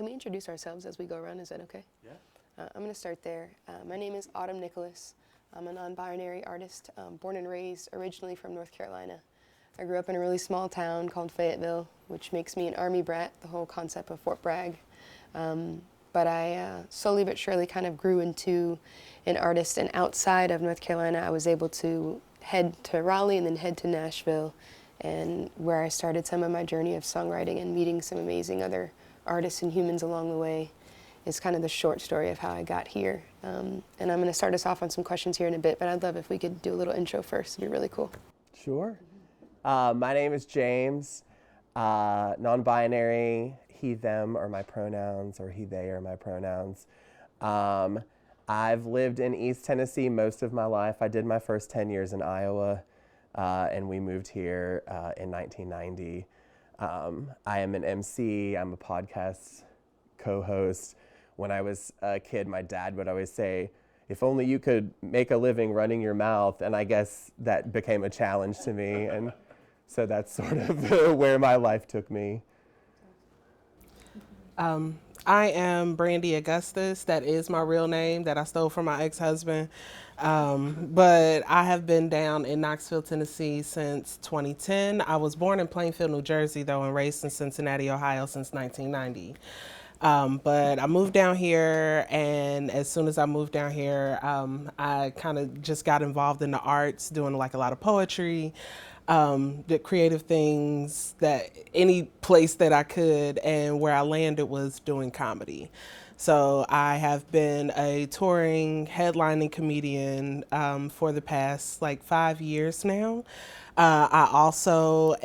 can we introduce ourselves as we go around? Is that okay? Yeah. I'm going to start there. My name is Adeem Nicholas. I'm a non-binary artist, born and raised originally from North Carolina. I grew up in a really small town called Fayetteville, which makes me an Army brat, the whole concept of Fort Bragg. But I slowly but surely kind of grew into an artist, and outside of North Carolina, I was able to head to Raleigh and then head to Nashville, and where I started some of my journey of songwriting and meeting some amazing other artists and humans along the way is kind of the short story of how I got here. And I'm going to start us off on some questions here in a bit, but I'd love if we could do a little intro first. It'd be really cool. Sure. My name is James. Non-binary, he, them are my pronouns, or he, they are my pronouns. I've lived in East Tennessee most of my life. I did my first 10 years in Iowa, and we moved here in 1990. I am an MC, I'm a podcast co-host. When I was a kid, my dad would always say, if only you could make a living running your mouth, and I guess that became a challenge to me, and so that's sort of where my life took me. I am Brandi Augustus. That is my real name that I stole from my ex-husband. But I have been down in Knoxville, Tennessee since 2010. I was born in Plainfield, New Jersey, though, and raised in Cincinnati, Ohio since 1990. But I moved down here, and as soon as I moved down here, I kind of just got involved in the arts, doing like a lot of poetry, the creative things, that any place that I could, and where I landed was doing comedy. So I have been a touring, headlining comedian for the past like 5 years now. I also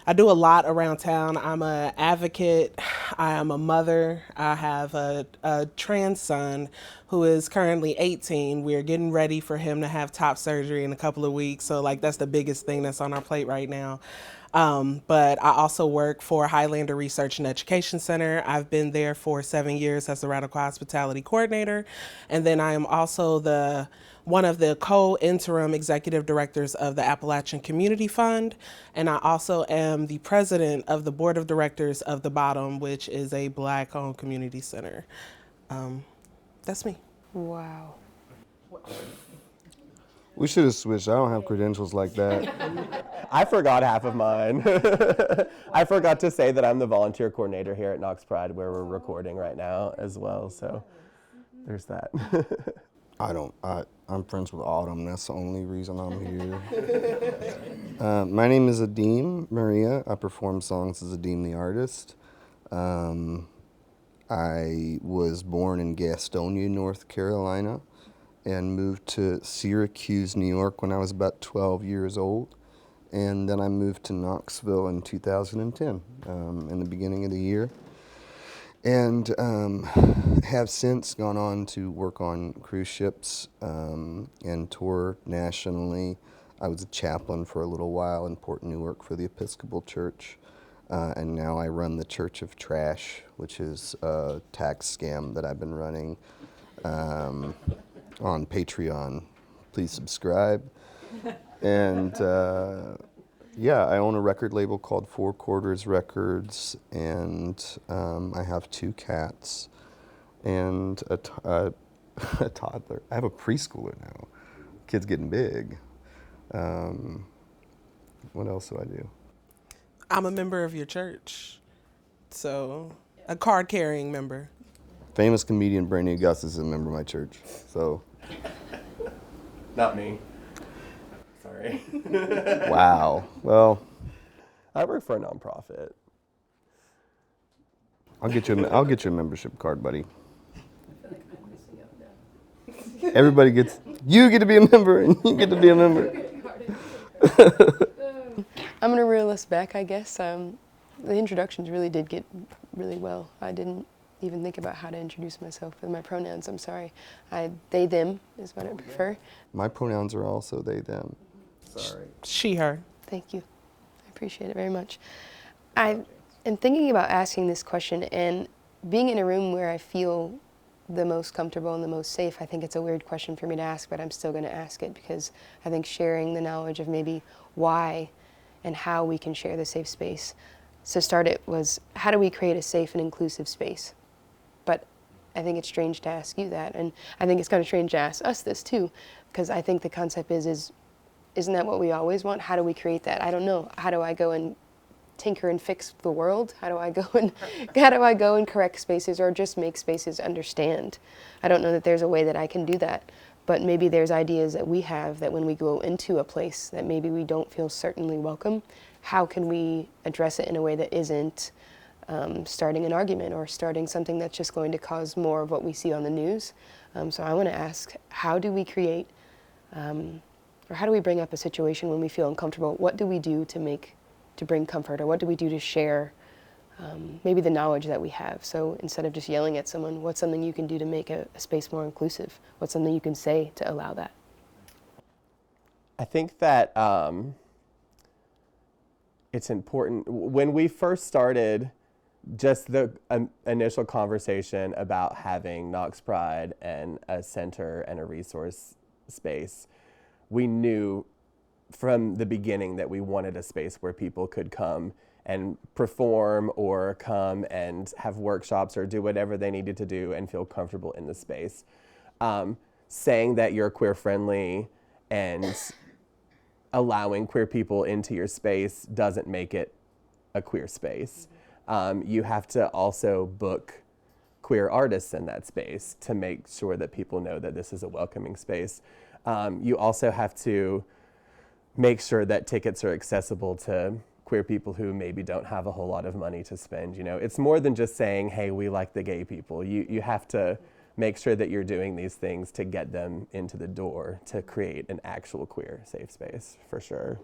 I do a lot around town. I'm an advocate. I am a mother. I have a trans son who is currently 18. We're getting ready for him to have top surgery in a couple of weeks. So like that's the biggest thing that's on our plate right now. But I also work for Highlander Research and Education Center. I've been there for 7 years as the Radical Hospitality Coordinator. And then I am also one of the co-interim executive directors of the Appalachian Community Fund. And I also am the president of the board of directors of The Bottom, which is a Black-owned community center. That's me. Wow. We should have switched. I don't have credentials like that. I forgot half of mine. I forgot to say that I'm the volunteer coordinator here at Knox Pride, where we're recording right now as well. So there's that. I'm friends with Autumn. That's the only reason I'm here. My name is Adeem Maria. I perform songs as Adeem the Artist. I was born in Gastonia, North Carolina, and moved to Syracuse, New York when I was about 12 years old. And then I moved to Knoxville in 2010, in the beginning of the year. And have since gone on to work on cruise ships and tour nationally. I was a chaplain for a little while in Port Newark for the Episcopal Church. And now I run the Church of Trash, which is a tax scam that I've been running on Patreon. Please subscribe. And yeah, I own a record label called Four Quarters Records, and I have 2 cats and a toddler. I have a preschooler now. Kid's getting big. What else do I do? I'm a member of your church, so a card-carrying member. Famous comedian Brandi Augustus is a member of my church, so. Not me. Sorry. Wow. Well, I work for a nonprofit. I'll get you a membership card, buddy. Everybody you get to be a member, and you get to be a member. I'm going to reel us back, I guess. The introductions really did get really well. I didn't even think about how to introduce myself with my pronouns. I'm sorry. They, them is what I prefer. My pronouns are also they, them. Sorry. She, her. Thank you. I appreciate it very much. I am thinking about asking this question, and being in a room where I feel the most comfortable and the most safe, I think it's a weird question for me to ask, but I'm still going to ask it because I think sharing the knowledge of maybe why and how we can share the safe space to start it was, how do we create a safe and inclusive space? But I think it's strange to ask you that, and I think it's kind of strange to ask us this too, because I think the concept is, isn't that what we always want? How do we create that? I don't know. How do I go and tinker and fix the world? How do I go and correct spaces or just make spaces understand? I don't know that there's a way that I can do that, but maybe there's ideas that we have that when we go into a place that maybe we don't feel certainly welcome, how can we address it in a way that isn't starting an argument or starting something that's just going to cause more of what we see on the news? So I want to ask, how do we create, or how do we bring up a situation when we feel uncomfortable? What do we do to bring comfort, or what do we do to share maybe the knowledge that we have? So instead of just yelling at someone, what's something you can do to make a space more inclusive? What's something you can say to allow that? I think that it's important. When we first started, just the initial conversation about having Knox Pride and a center and a resource space, we knew from the beginning that we wanted a space where people could come and perform or come and have workshops or do whatever they needed to do and feel comfortable in the space. Saying that you're queer friendly and allowing queer people into your space doesn't make it a queer space. You have to also book queer artists in that space to make sure that people know that this is a welcoming space. You also have to make sure that tickets are accessible to queer people who maybe don't have a whole lot of money to spend. You know, it's more than just saying, hey, we like the gay people. You have to make sure that you're doing these things to get them into the door to create an actual queer safe space, for sure.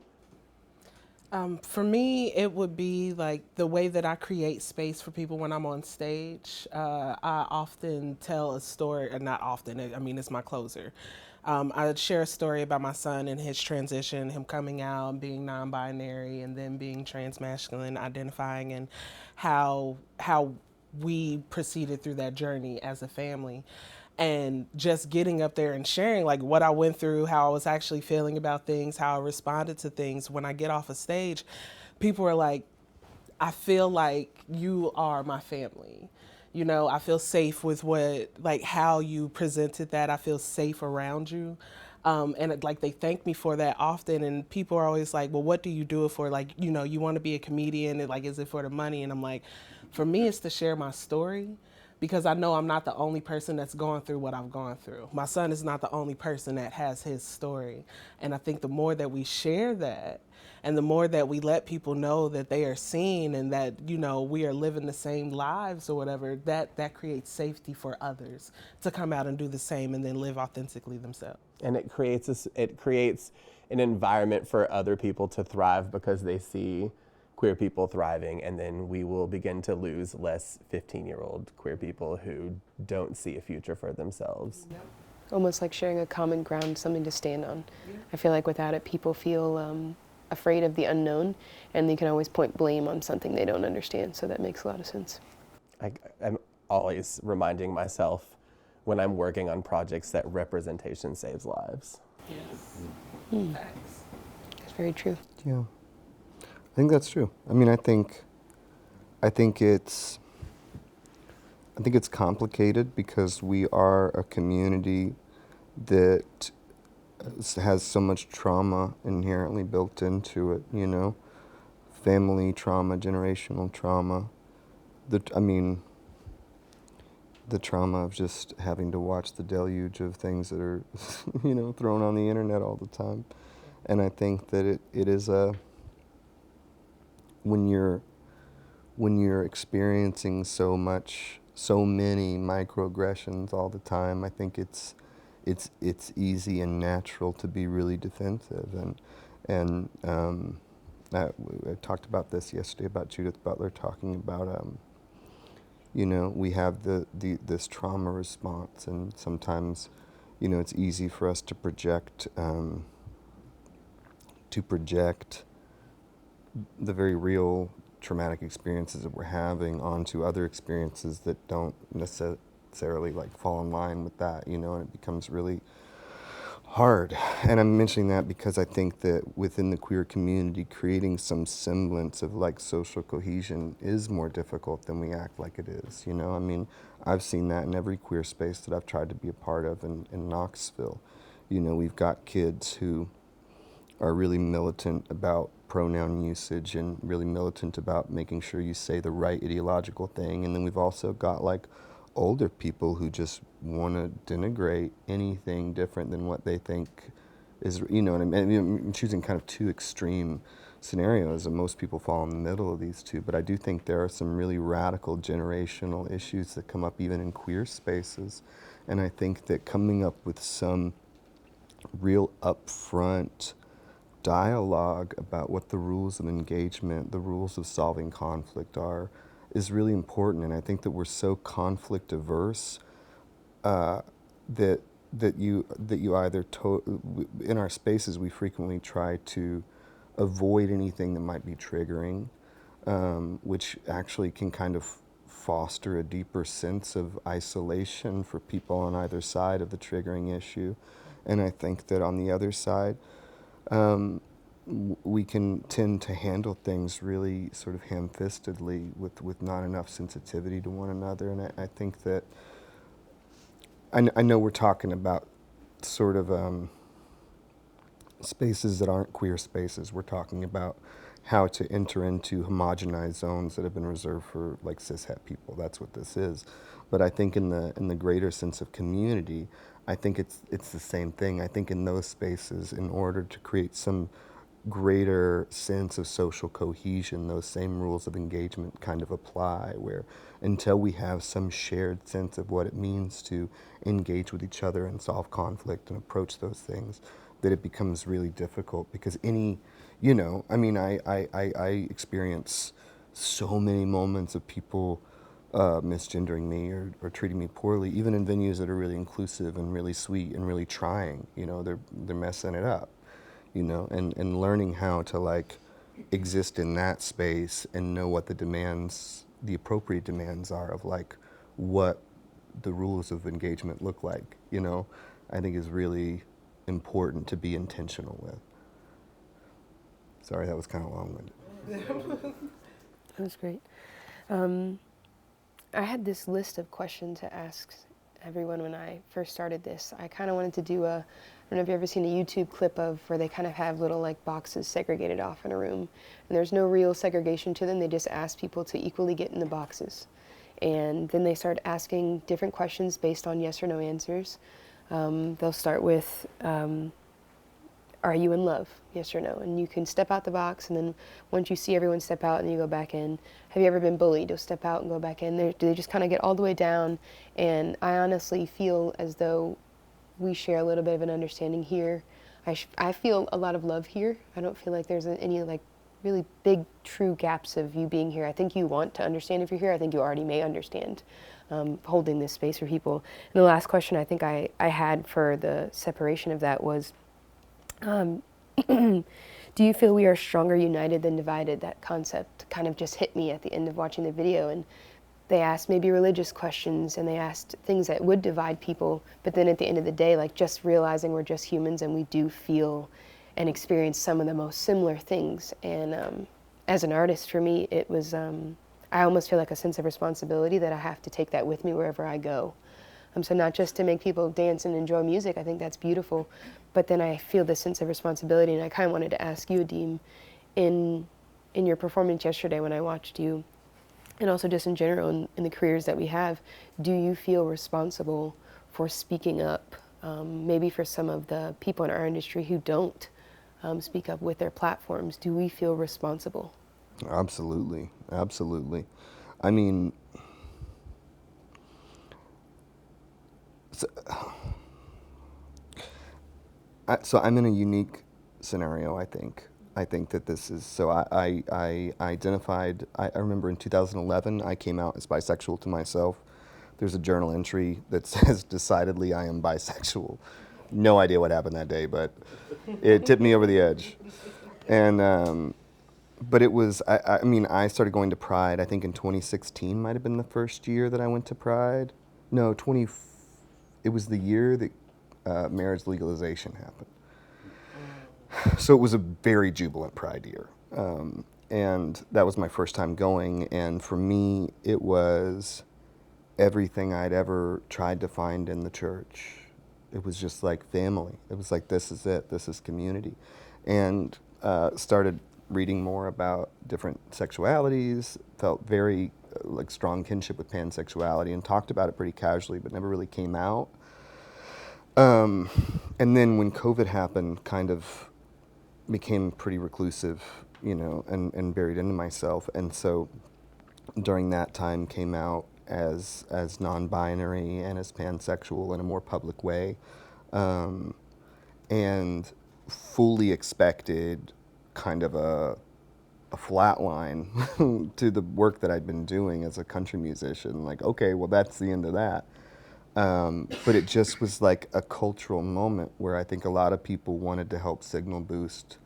For me, it would be like the way that I create space for people when I'm on stage. I often tell a story, or not often, I mean, it's my closer. I share a story about my son and his transition, him coming out, being non-binary, and then being transmasculine, identifying, and how we proceeded through that journey as a family. And just getting up there and sharing like what I went through, how I was actually feeling about things, how I responded to things. When I get off a stage, people are like, I feel like you are my family. You know, I feel safe with how you presented that. I feel safe around you. And like they thank me for that often. And people are always like, well, what do you do it for? Like, you know, you want to be a comedian, and like, is it for the money? And I'm like, for me, it's to share my story, because I know I'm not the only person that's gone through what I've gone through. My son is not the only person that has his story. And I think the more that we share that, and the more that we let people know that they are seen and that, you know, we are living the same lives or whatever, that creates safety for others to come out and do the same and then live authentically themselves. And it creates an environment for other people to thrive because they see queer people thriving, and then we will begin to lose less 15-year-old queer people who don't see a future for themselves. Yep. Almost like sharing a common ground, something to stand on. Yeah. I feel like without it, people feel afraid of the unknown, and they can always point blame on something they don't understand, so that makes a lot of sense. I'm always reminding myself when I'm working on projects that representation saves lives. Yes. Facts. That's very true. Yeah. I think that's true. I mean, I think it's complicated because we are a community that has so much trauma inherently built into it, you know, family trauma, generational trauma. The trauma of just having to watch the deluge of things that are, you know, thrown on the internet all the time. And I think that it is when you're experiencing so many microaggressions all the time, I think it's easy and natural to be really defensive. And I talked about this yesterday about Judith Butler talking about you know, we have this trauma response, and sometimes, you know, it's easy for us to project the very real traumatic experiences that we're having onto other experiences that don't necessarily like fall in line with that, you know, and it becomes really hard. And I'm mentioning that because I think that within the queer community, creating some semblance of like social cohesion is more difficult than we act like it is. You know, I mean, I've seen that in every queer space that I've tried to be a part of in Knoxville. You know, we've got kids who are really militant about pronoun usage and really militant about making sure you say the right ideological thing. And then we've also got like older people who just want to denigrate anything different than what they think is, you know, and I'm choosing kind of two extreme scenarios, and most people fall in the middle of these two. But I do think there are some really radical generational issues that come up even in queer spaces. And I think that coming up with some real upfront dialogue about what the rules of engagement, the rules of solving conflict are, is really important. And I think that we're so conflict averse that you either in our spaces we frequently try to avoid anything that might be triggering, which actually can kind of foster a deeper sense of isolation for people on either side of the triggering issue. And I think that on the other side, we can tend to handle things really sort of ham-fistedly with not enough sensitivity to one another. And I think that, I know we're talking about sort of spaces that aren't queer spaces. We're talking about how to enter into homogenized zones that have been reserved for like cishet people. That's what this is. But I think in the greater sense of community, I think it's the same thing. I think in those spaces, in order to create some greater sense of social cohesion, those same rules of engagement kind of apply, where until we have some shared sense of what it means to engage with each other and solve conflict and approach those things, that it becomes really difficult. Because any, you know, I mean, I experience so many moments of people misgendering me or treating me poorly, even in venues that are really inclusive and really sweet and really trying. You know, they're messing it up. You know, and learning how to like exist in that space and know what the demands, the appropriate demands are of like what the rules of engagement look like, you know, I think is really important to be intentional with. Sorry, that was kind of long-winded. That was great. I had this list of questions to ask everyone when I first started this. I kind of wanted to do I don't know if you've ever seen a YouTube clip of where they kind of have little like boxes segregated off in a room. And there's no real segregation to them. They just ask people to equally get in the boxes. And then they start asking different questions based on yes or no answers. They'll start with, are you in love? Yes or no. And you can step out the box, and then once you see everyone step out and you go back in, have you ever been bullied? You'll step out and go back in. They just kind of get all the way down. And I honestly feel as though we share a little bit of an understanding here. I feel a lot of love here. I don't feel like there's any like really big true gaps of you being here. I think you want to understand if you're here. I think you already may understand holding this space for people. And the last question I think I had for the separation of that was, do you feel we are stronger united than divided? That concept kind of just hit me at the end of watching the video. And they asked maybe religious questions, and they asked things that would divide people, but then at the end of the day, like just realizing we're just humans and we do feel and experience some of the most similar things. And as an artist, for me, it was, I almost feel like a sense of responsibility that I have to take that with me wherever I go. So not just to make people dance and enjoy music, I think that's beautiful, but then I feel this sense of responsibility. And I kind of wanted to ask you, Adeem, in your performance yesterday when I watched you, and also just in general in the careers that we have, do you feel responsible for speaking up, maybe for some of the people in our industry who don't speak up with their platforms? Do we feel responsible? Absolutely, absolutely. I mean, so I'm in a unique scenario, I think. I think that this is, so I identified, I remember in 2011, I came out as bisexual to myself. There's a journal entry that says, decidedly I am bisexual. No idea what happened that day, but it tipped me over the edge. And, but it was, I mean, I started going to Pride, I think in 2016 might have been the first year that I went to Pride. No, it was the year that marriage legalization happened. So it was a very jubilant Pride year. And that was my first time going. And for me, it was everything I'd ever tried to find in the church. It was just like family. It was like, this is it, this is community. And started reading more about different sexualities, felt very like strong kinship with pansexuality, and talked about it pretty casually, but never really came out. And then when COVID happened, kind of became pretty reclusive, and buried into myself. And so during that time came out as non-binary and as pansexual in a more public way, and fully expected kind of a flat line to the work that I'd been doing as a country musician. Like, okay, well, that's the end of that. But it just was like a cultural moment where I think a lot of people wanted to help signal boost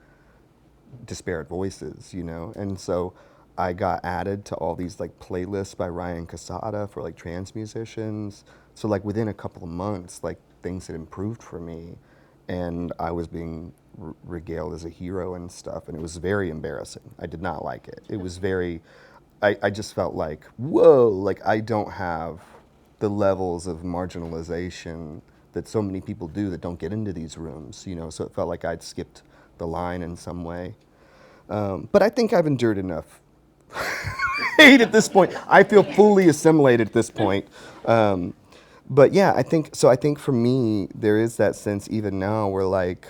disparate voices, and so I got added to all these like playlists by Ryan Casada for like trans musicians. So like within a couple of months, like things had improved for me, and I was being regaled as a hero and stuff, and it was very embarrassing. I did not like it. It was very, I just felt like, whoa, like I don't have the levels of marginalization that so many people do that don't get into these rooms, so it felt like I'd skipped the line in some way. But I think I've endured enough hate at this point. I feel fully assimilated at this point. But yeah, I think for me, there is that sense even now where like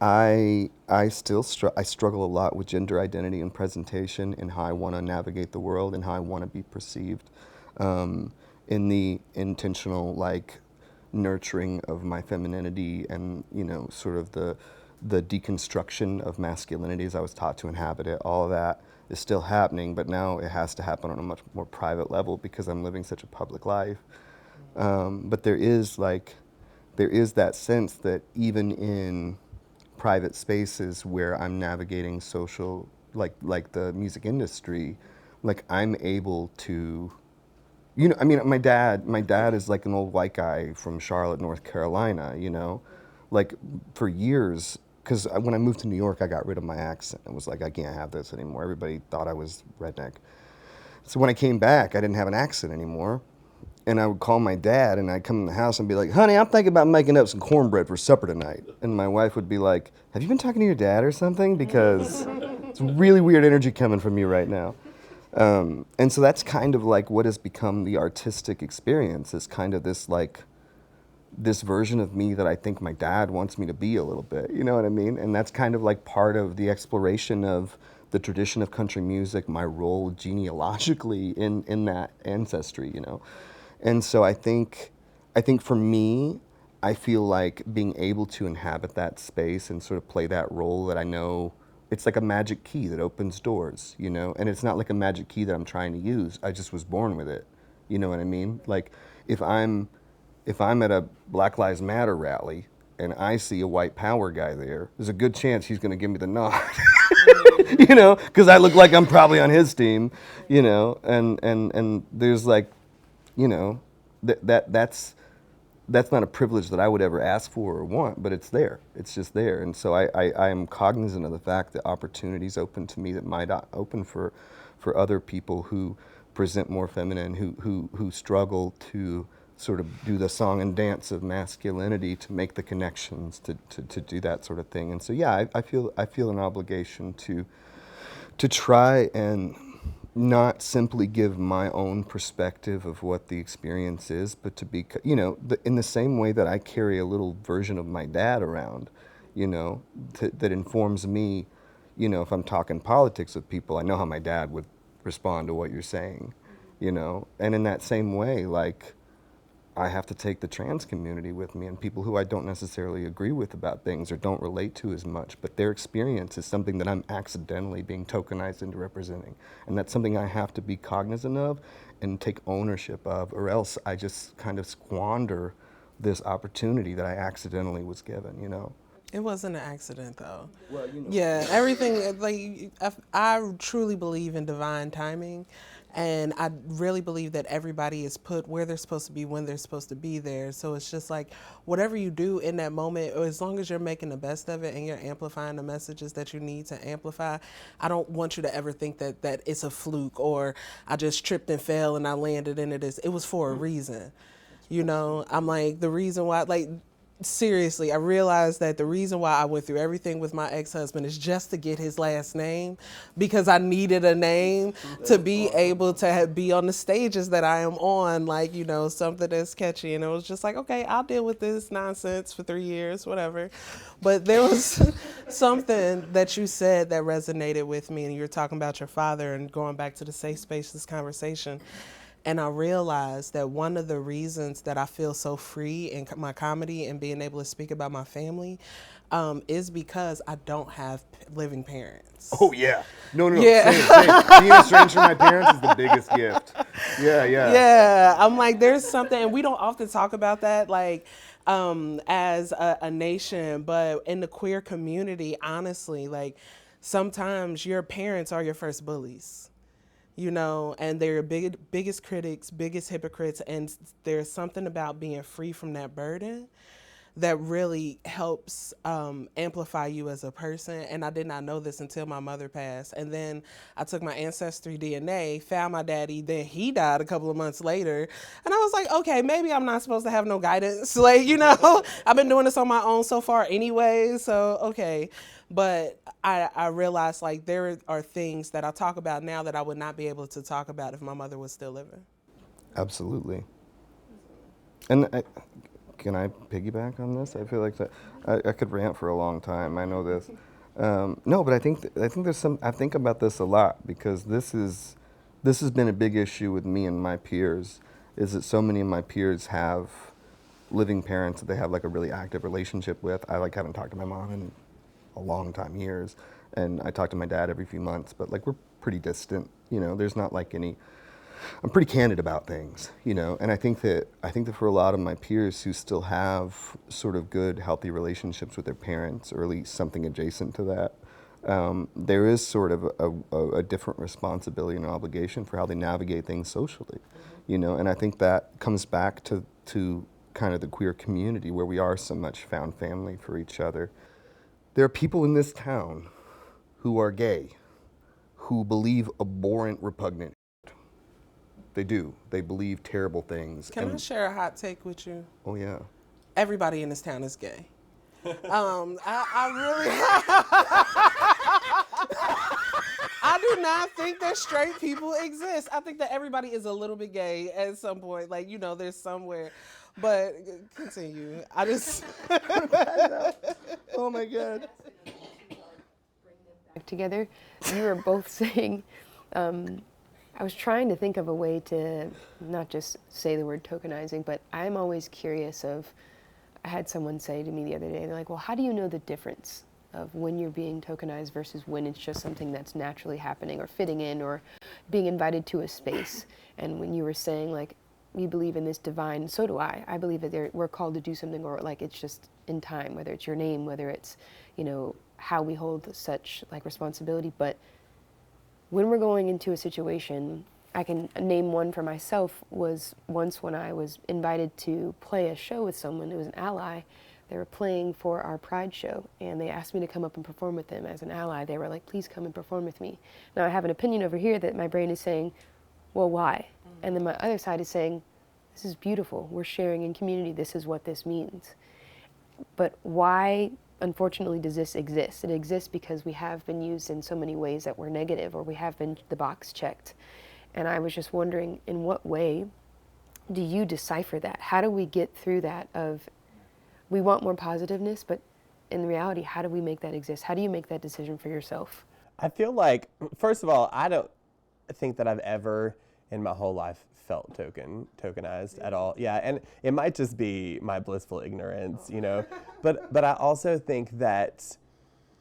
I still struggle a lot with gender identity and presentation and how I want to navigate the world and how I want to be perceived, in the intentional like nurturing of my femininity and sort of the deconstruction of masculinity as I was taught to inhabit it. All of that is still happening, but now it has to happen on a much more private level because I'm living such a public life. But there is that sense that even in private spaces where I'm navigating social, like the music industry, like I'm able to, I mean, my dad is like an old white guy from Charlotte, North Carolina, like for years, because when I moved to New York, I got rid of my accent. It was like, I can't have this anymore. Everybody thought I was redneck. So when I came back, I didn't have an accent anymore. And I would call my dad, and I'd come in the house and be like, honey, I'm thinking about making up some cornbread for supper tonight. And my wife would be like, have you been talking to your dad or something? Because it's really weird energy coming from you right now. And so that's kind of like what has become the artistic experience, is kind of this like, this version of me that I think my dad wants me to be a little bit, you know what I mean? And that's kind of like part of the exploration of the tradition of country music, my role genealogically in that ancestry, And so I think for me, I feel like being able to inhabit that space and sort of play that role that I know, it's like a magic key that opens doors, And it's not like a magic key that I'm trying to use. I just was born with it. You know what I mean? Like if I'm at a Black Lives Matter rally and I see a white power guy there, there's a good chance he's going to give me the nod, because I look like I'm probably on his team, and there's like, that's not a privilege that I would ever ask for or want, but it's there. It's just there. And so I am cognizant of the fact that opportunities open to me that might not open for other people who present more feminine, who struggle to sort of do the song and dance of masculinity, to make the connections, to do that sort of thing. And so yeah, I feel an obligation to try and not simply give my own perspective of what the experience is, but to be, in the same way that I carry a little version of my dad around, that informs me, if I'm talking politics with people, I know how my dad would respond to what you're saying, and in that same way, like, I have to take the trans community with me and people who I don't necessarily agree with about things or don't relate to as much, but their experience is something that I'm accidentally being tokenized into representing. And that's something I have to be cognizant of and take ownership of, or else I just kind of squander this opportunity that I accidentally was given, It wasn't an accident, though. Well, Yeah, everything, like, I truly believe in divine timing. And I really believe that everybody is put where they're supposed to be when they're supposed to be there. So it's just like whatever you do in that moment, or as long as you're making the best of it and you're amplifying the messages that you need to amplify, I don't want you to ever think that it's a fluke or I just tripped and fell and I landed into this. It was for a reason. You know, I'm like, the reason why, like, seriously, I realized that the reason why I went through everything with my ex-husband is just to get his last name, because I needed a name to be able to be on the stages that I am on, like, you know, something that's catchy. And it was just like, okay, I'll deal with this nonsense for 3 years, whatever. But there was something that you said that resonated with me, and you were talking about your father and going back to the safe space, this conversation. And I realized that one of the reasons that I feel so free in my comedy and being able to speak about my family is because I don't have living parents. Oh, yeah. No. Yeah. Same. Being estranged from my parents is the biggest gift. Yeah. Yeah. I'm like, there's something, and we don't often talk about that, like, as a nation, but in the queer community, honestly, like, sometimes your parents are your first bullies. You know, and they're biggest critics, biggest hypocrites, and there's something about being free from that burden that really helps amplify you as a person. And I did not know this until my mother passed. And then I took my ancestry DNA, found my daddy, then he died a couple of months later. And I was like, okay, maybe I'm not supposed to have no guidance. Like, you know, I've been doing this on my own so far anyway, so okay. But I realized, like, there are things that I talk about now that I would not be able to talk about if my mother was still living. Absolutely. And can I piggyback on this? I feel like that I could rant for a long time. I know this. No, but I think there's some. I think about this a lot because this has been a big issue with me and my peers. Is that so many of my peers have living parents that they have like a really active relationship with. I like haven't talked to my mom in a long time, years, and I talk to my dad every few months. But like we're pretty distant. You know, there's not like any. I'm pretty candid about things, you know, and I think that for a lot of my peers who still have sort of good, healthy relationships with their parents, or at least something adjacent to that, there is sort of a different responsibility and obligation for how they navigate things socially, you know, and I think that comes back to kind of the queer community where we are so much found family for each other. There are people in this town who are gay, who believe abhorrent, repugnant. They do. They believe terrible things. Can I share a hot take with you? Oh, yeah. Everybody in this town is gay. I really, I do not think that straight people exist. I think that everybody is a little bit gay at some point. Like, you know, there's somewhere. But continue. I just. Oh, my God. Together, you were both saying, I was trying to think of a way to not just say the word tokenizing, but I'm always curious of, I had someone say to me the other day, they're like, well, how do you know the difference of when you're being tokenized versus when it's just something that's naturally happening or fitting in or being invited to a space? And when you were saying, like, you believe in this divine, so do I. I believe that we're called to do something, or like it's just in time, whether it's your name, whether it's, you know, how we hold such like responsibility. But when we're going into a situation, I can name one for myself, was once when I was invited to play a show with someone, it was an ally. They were playing for our Pride show, and they asked me to come up and perform with them as an ally. They were like, please come and perform with me. Now I have an opinion over here that my brain is saying, well, why? And then my other side is saying, this is beautiful. We're sharing in community. This is what this means. But why, unfortunately, does this exist? It exists because we have been used in so many ways that were negative, or we have been the box checked. And I was just wondering, in what way do you decipher that? How do we get through that of, we want more positiveness, but in reality, how do we make that exist? How do you make that decision for yourself? I feel like, first of all, I don't think that I've ever in my whole life felt tokenized at all. Yeah, and it might just be my blissful ignorance, you know. But I also think that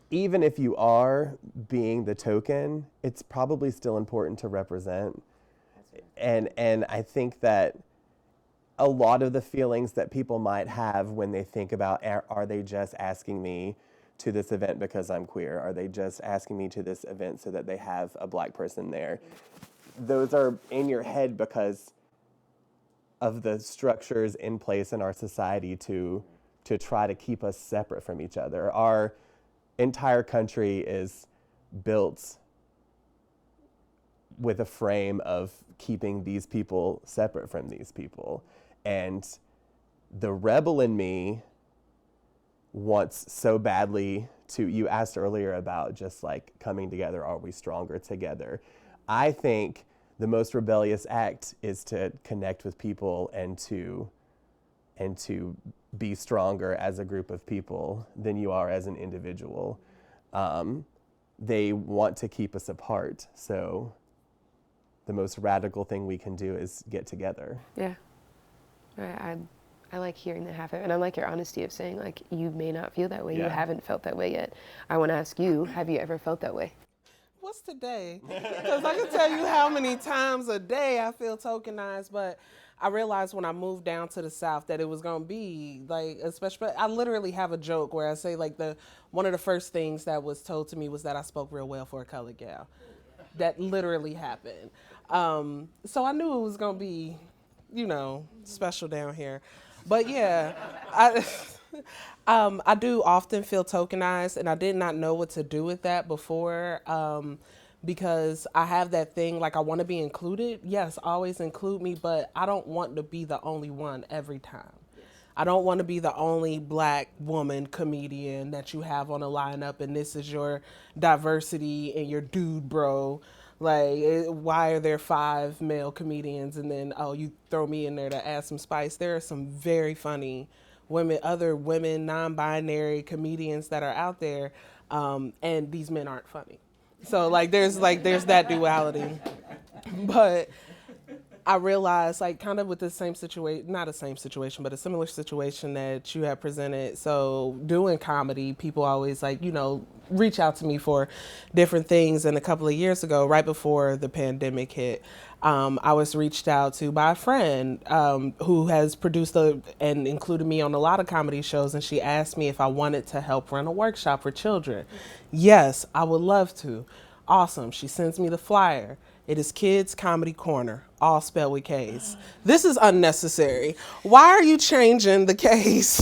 even if you are being the token, it's probably still important to represent. And I think that a lot of the feelings that people might have when they think about, are they just asking me to this event because I'm queer? Are they just asking me to this event so that they have a black person there? those are in your head because of the structures in place in our society to try to keep us separate from each other. Our entire country is built with a frame of keeping these people separate from these people. And the rebel in me wants so badly to, you asked earlier about just like coming together, are we stronger together? I think the most rebellious act is to connect with people and to be stronger as a group of people than you are as an individual. They want to keep us apart, so the most radical thing we can do is get together. Yeah. I like hearing that happen, and I like your honesty of saying, like, you may not feel that way, you haven't felt that way yet. I want to ask you, have you ever felt that way? What's today? Because I can tell you how many times a day I feel tokenized, but I realized when I moved down to the South that it was going to be, like, especially, I literally have a joke where I say, like, one of the first things that was told to me was that I spoke real well for a colored gal. That literally happened. So I knew it was going to be, special down here. But yeah, I do often feel tokenized, and I did not know what to do with that before, because I have that thing, like, I want to be included. Yes, always include me, but I don't want to be the only one every time. I don't want to be the only Black woman comedian that you have on a lineup, and this is your diversity and your dude bro. Like, why are there 5 male comedians and then, you throw me in there to add some spice? There are some very funny other women, non-binary comedians that are out there, and these men aren't funny. So, there's that duality. But I realized, kind of with the same situation, not the same situation, but a similar situation that you have presented. So doing comedy, people always reach out to me for different things. And a couple of years ago, right before the pandemic hit, I was reached out to by a friend who has produced and included me on a lot of comedy shows. And she asked me if I wanted to help run a workshop for children. Yes, I would love to. Awesome. She sends me the flyer. It is Kids Comedy Corner, all spelled with K's. This is unnecessary. Why are you changing the K's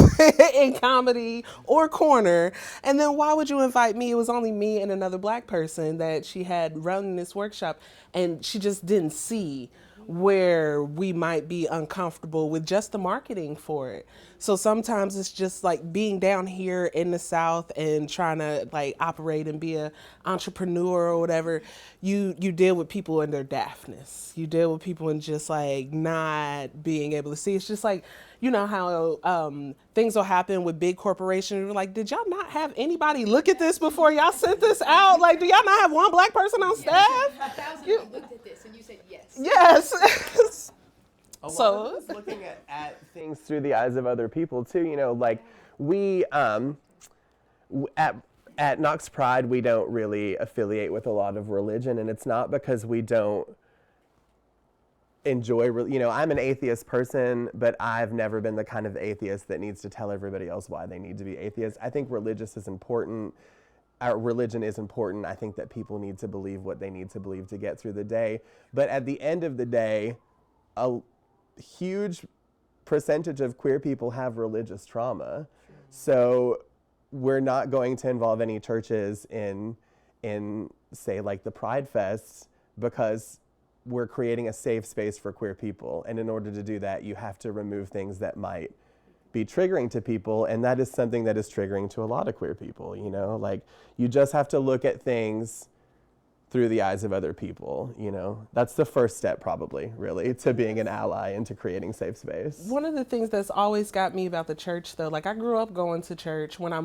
in comedy or corner? And then why would you invite me? It was only me and another Black person that she had running this workshop, and she just didn't see where we might be uncomfortable with just the marketing for it. So sometimes it's just like being down here in the South and trying to operate and be an entrepreneur or whatever. You deal with people in their daftness. You deal with people in just not being able to see. It's just how things will happen with big corporations. You're like, did y'all not have anybody look at this before y'all sent this out? Do y'all not have one Black person on staff? 1,000 of you looked at this and you said yes. Yes. So I was looking at things through the eyes of other people too. We at Knox Pride, we don't really affiliate with a lot of religion, and it's not because we don't enjoy. I'm an atheist person, but I've never been the kind of atheist that needs to tell everybody else why they need to be atheists. I think religion is important. I think that people need to believe what they need to believe to get through the day. But at the end of the day, a huge percentage of queer people have religious trauma. So we're not going to involve any churches in say the Pride Fest, because we're creating a safe space for queer people. And in order to do that, you have to remove things that might be triggering to people, and that is something that is triggering to a lot of queer people. You just have to look at things through the eyes of other people. That's the first step, probably, really, to being an ally and to creating safe space. One of the things that's always got me about the church, though, I grew up going to church. When I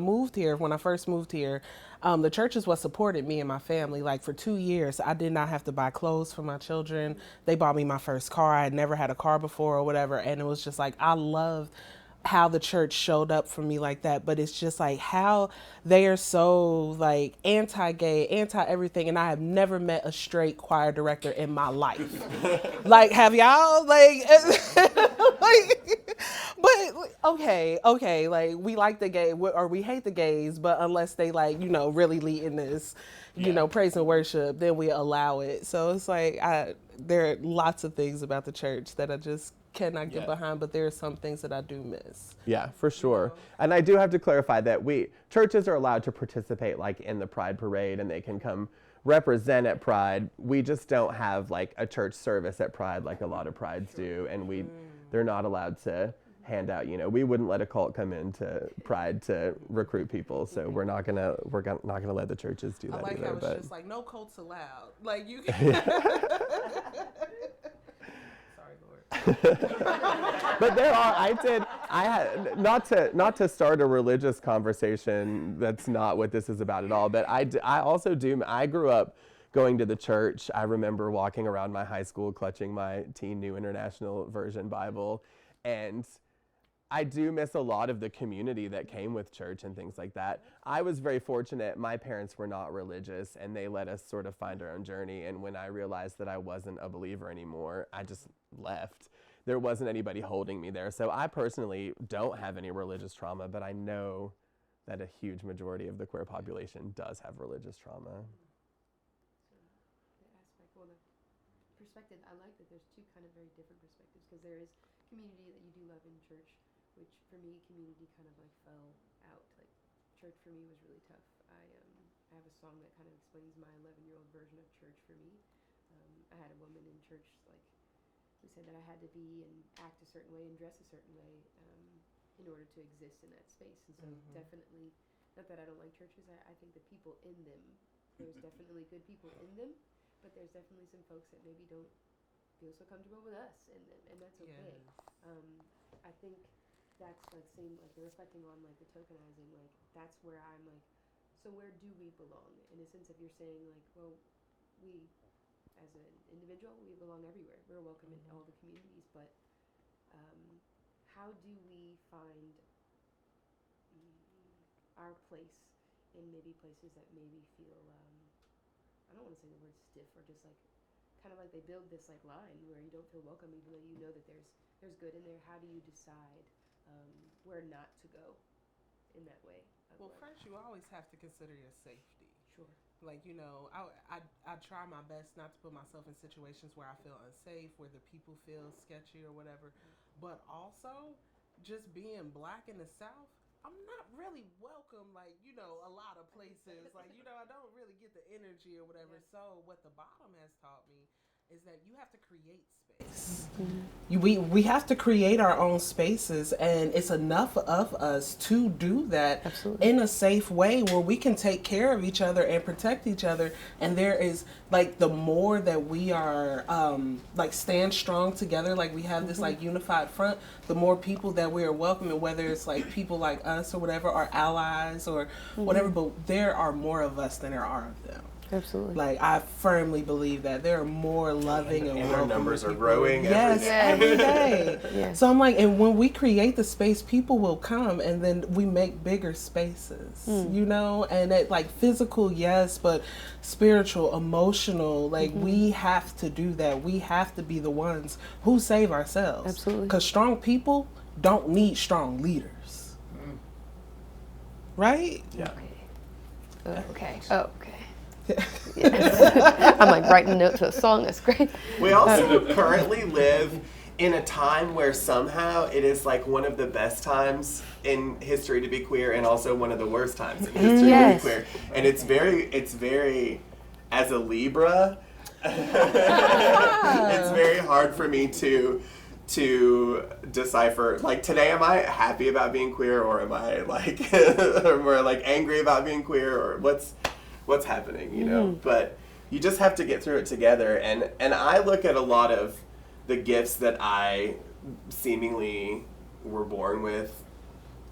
first moved here, the church is what supported me and my family. For 2 years, I did not have to buy clothes for my children. They bought me my first car. I had never had a car before or whatever, and it was just I loved how the church showed up for me like that. But it's just how they are so anti-gay, anti-everything, and I have never met a straight choir director in my life. Have y'all? But okay, like we like the gay or we hate the gays, but unless they like, really lead in this, praise and worship, then we allow it. So it's like there are lots of things about the church that I just cannot get behind, but there are some things that I do miss. Yeah, for sure. And I do have to clarify that churches are allowed to participate like in the Pride Parade, and they can come represent at Pride. We just don't have like a church service at Pride like a lot of prides do, and they're not allowed to hand out, we wouldn't let a cult come into Pride to recruit people, so we're not gonna let the churches do that. I like either, how it's but just like no cults allowed. Like you can Sorry, Lord. But there are, I had, not to start a religious conversation, that's not what this is about at all, but I also I grew up going to the church. I remember walking around my high school clutching my Teen New International Version Bible, and I do miss a lot of the community that came with church and things like that. I was very fortunate. My parents were not religious, and they let us sort of find our own journey, and when I realized that I wasn't a believer anymore, I just left. There wasn't anybody holding me there. So I personally don't have any religious trauma, but I know that a huge majority of the queer population does have religious trauma. The perspective, I like that there's two kind of very different perspectives, because there is community that you do love in church, which for me, community kind of like fell out. Like church for me was really tough. I have a song that kind of explains my 11-year-old version of church for me. I had a woman in church who said that I had to be and act a certain way and dress a certain way in order to exist in that space. And so definitely, not that I don't like churches, I think the people in them, there's definitely good people in them, but there's definitely some folks that maybe don't feel so comfortable with us in them, and that's okay. I think that's like reflecting on like the tokenizing, like that's where I'm like, so where do we belong? In a sense, if you're saying like, well, we as an individual, we belong everywhere. We're welcome in all the communities, but how do we find our place in maybe places that maybe feel, I don't want to say the word stiff, or just like, kind of like they build this like line where you don't feel welcome even though you know that there's good in there. How do you decide where not to go in that way? Well, first you always have to consider your safety. Sure. Like, I try my best not to put myself in situations where I feel unsafe, where the people feel sketchy or whatever. But also, just being Black in the South, I'm not really welcome, like, a lot of places. Like, I don't really get the energy or whatever. Yeah. So what the bottom has taught me is that you have to create space. We have to create our own spaces, and it's enough of us to do that in a safe way where we can take care of each other and protect each other. And there is like, the more that we are like stand strong together, like we have this like unified front, the more people that we are welcoming, whether it's like people like us or whatever, our allies or whatever, but there are more of us than there are of them. Absolutely. Like, I firmly believe that there are more loving and our numbers are growing every day. Yeah. So I'm like, and when we create the space, people will come, and then we make bigger spaces, and it, like, physical, yes, but spiritual, emotional, like we have to do that. We have to be the ones who save ourselves. Absolutely. Because strong people don't need strong leaders. Right? Yeah. Okay. Yes. I'm like writing a note to a song. That's great. We also currently live in a time where somehow it is like one of the best times in history to be queer, and also one of the worst times in history to be queer. And it's very, as a Libra, it's very hard for me to decipher, like, today, am I happy about being queer, or am I like or like angry about being queer, or what's happening, But you just have to get through it together. And I look at a lot of the gifts that I seemingly were born with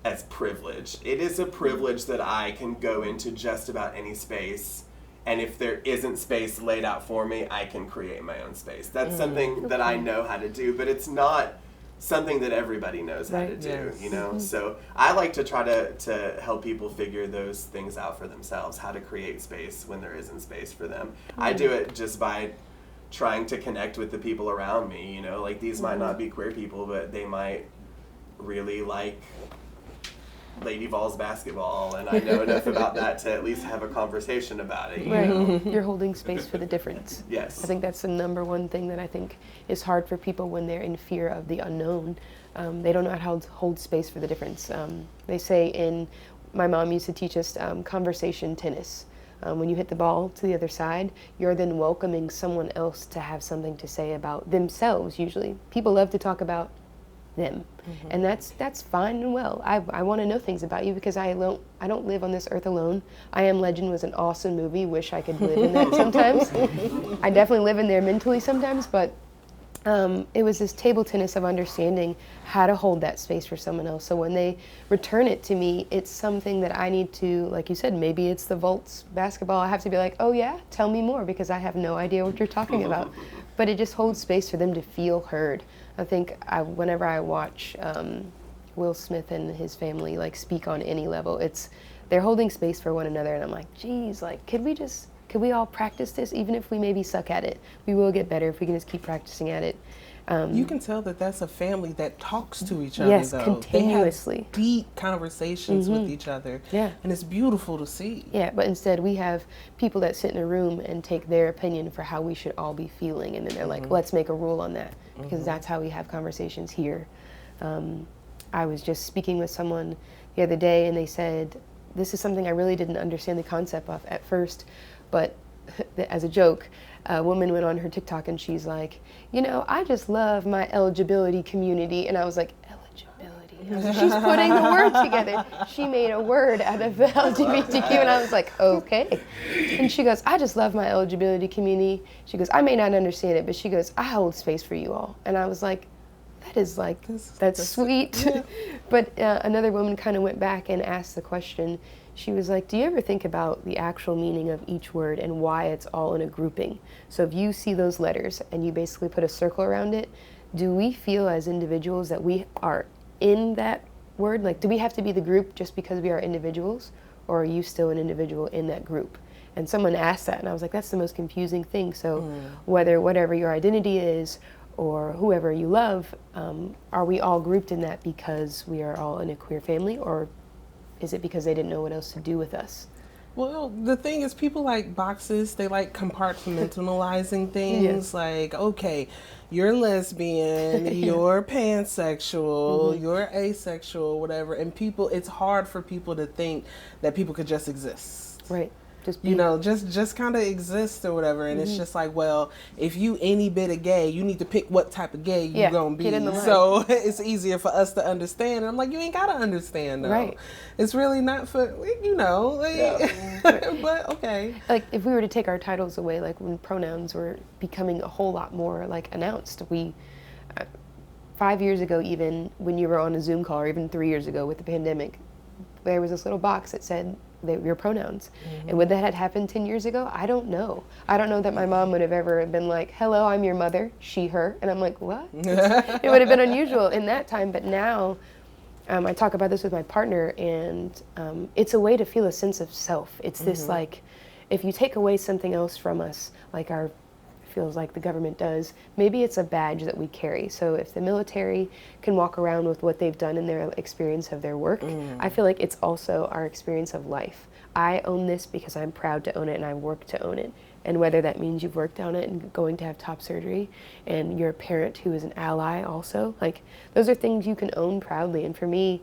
as privilege. It is a privilege that I can go into just about any space, and if there isn't space laid out for me, I can create my own space. That's something that I know how to do, but it's not something that everybody knows how to do, So I like to try to help people figure those things out for themselves, how to create space when there isn't space for them. I do it just by trying to connect with the people around me, like, these might not be queer people, but they might really like Lady Vols basketball, and I know enough about that to at least have a conversation about it. Right. You're holding space for the difference. Yes. I think that's the number one thing that I think is hard for people when they're in fear of the unknown. They don't know how to hold space for the difference. They say my mom used to teach us conversation tennis. When you hit the ball to the other side, you're then welcoming someone else to have something to say about themselves, usually. People love to talk about them. And that's fine and well. I want to know things about you because I don't live on this earth alone. I Am Legend was an awesome movie. Wish I could live in that sometimes. I definitely live in there mentally sometimes, but it was this table tennis of understanding how to hold that space for someone else. So when they return it to me, it's something that I need to, like you said, maybe it's the Volts basketball. I have to be like, oh yeah, tell me more because I have no idea what you're talking about. But it just holds space for them to feel heard. I think whenever I watch Will Smith and his family like speak on any level, they're holding space for one another, and I'm like, geez, like could we all practice this? Even if we maybe suck at it, we will get better if we can just keep practicing at it. You can tell that that's a family that talks to each other, yes, though. continuously. They have deep conversations with each other. Yeah. And it's beautiful to see. Yeah, but instead we have people that sit in a room and take their opinion for how we should all be feeling, and then they're like, let's make a rule on that, because that's how we have conversations here. I was just speaking with someone the other day, and they said, this is something I really didn't understand the concept of at first, but as a joke, a woman went on her TikTok and she's like, I just love my eligibility community. And I was like, eligibility? I was like, she's putting the word together. She made a word out of LGBTQ, and I was like, okay. And she goes, I just love my eligibility community. She goes, I may not understand it, but she goes, I hold space for you all. And I was like, that is like, that's sweet. Yeah. But another woman kind of went back and asked the question. She was like, do you ever think about the actual meaning of each word and why it's all in a grouping? So if you see those letters and you basically put a circle around it, do we feel as individuals that we are in that word? Like, do we have to be the group just because we are individuals, or are you still an individual in that group? And someone asked that, and I was like, that's the most confusing thing. So whatever your identity is, or whoever you love, are we all grouped in that because we are all in a queer family, or is it because they didn't know what else to do with us? Well, the thing is, people like boxes. They like compartmentalizing things. Yes. Like, okay, you're lesbian, you're pansexual, you're asexual, whatever. And it's hard for people to think that people could just exist. Right. Just just kind of exist or whatever. And it's just like, well, if you any bit of gay, you need to pick what type of gay you're going to be. So it's easier for us to understand. And I'm like, you ain't got to understand, though. Right. It's really not for, but okay. Like, if we were to take our titles away, like when pronouns were becoming a whole lot more, like, announced, 5 years ago, even when you were on a Zoom call, or even 3 years ago with the pandemic, there was this little box that said, your pronouns. And would that have happened 10 years ago? I don't know. I don't know that my mom would have ever been like, hello, I'm your mother, she, her. And I'm like, what? It would have been unusual in that time. But now, I talk about this with my partner, and it's a way to feel a sense of self. It's this, like, if you take away something else from us, like feels like the government does, maybe it's a badge that we carry. So if the military can walk around with what they've done in their experience of their work, I feel like it's also our experience of life. I own this because I'm proud to own it and I work to own it. And whether that means you've worked on it and going to have top surgery, and you're a parent who is an ally also, like, those are things you can own proudly. And for me,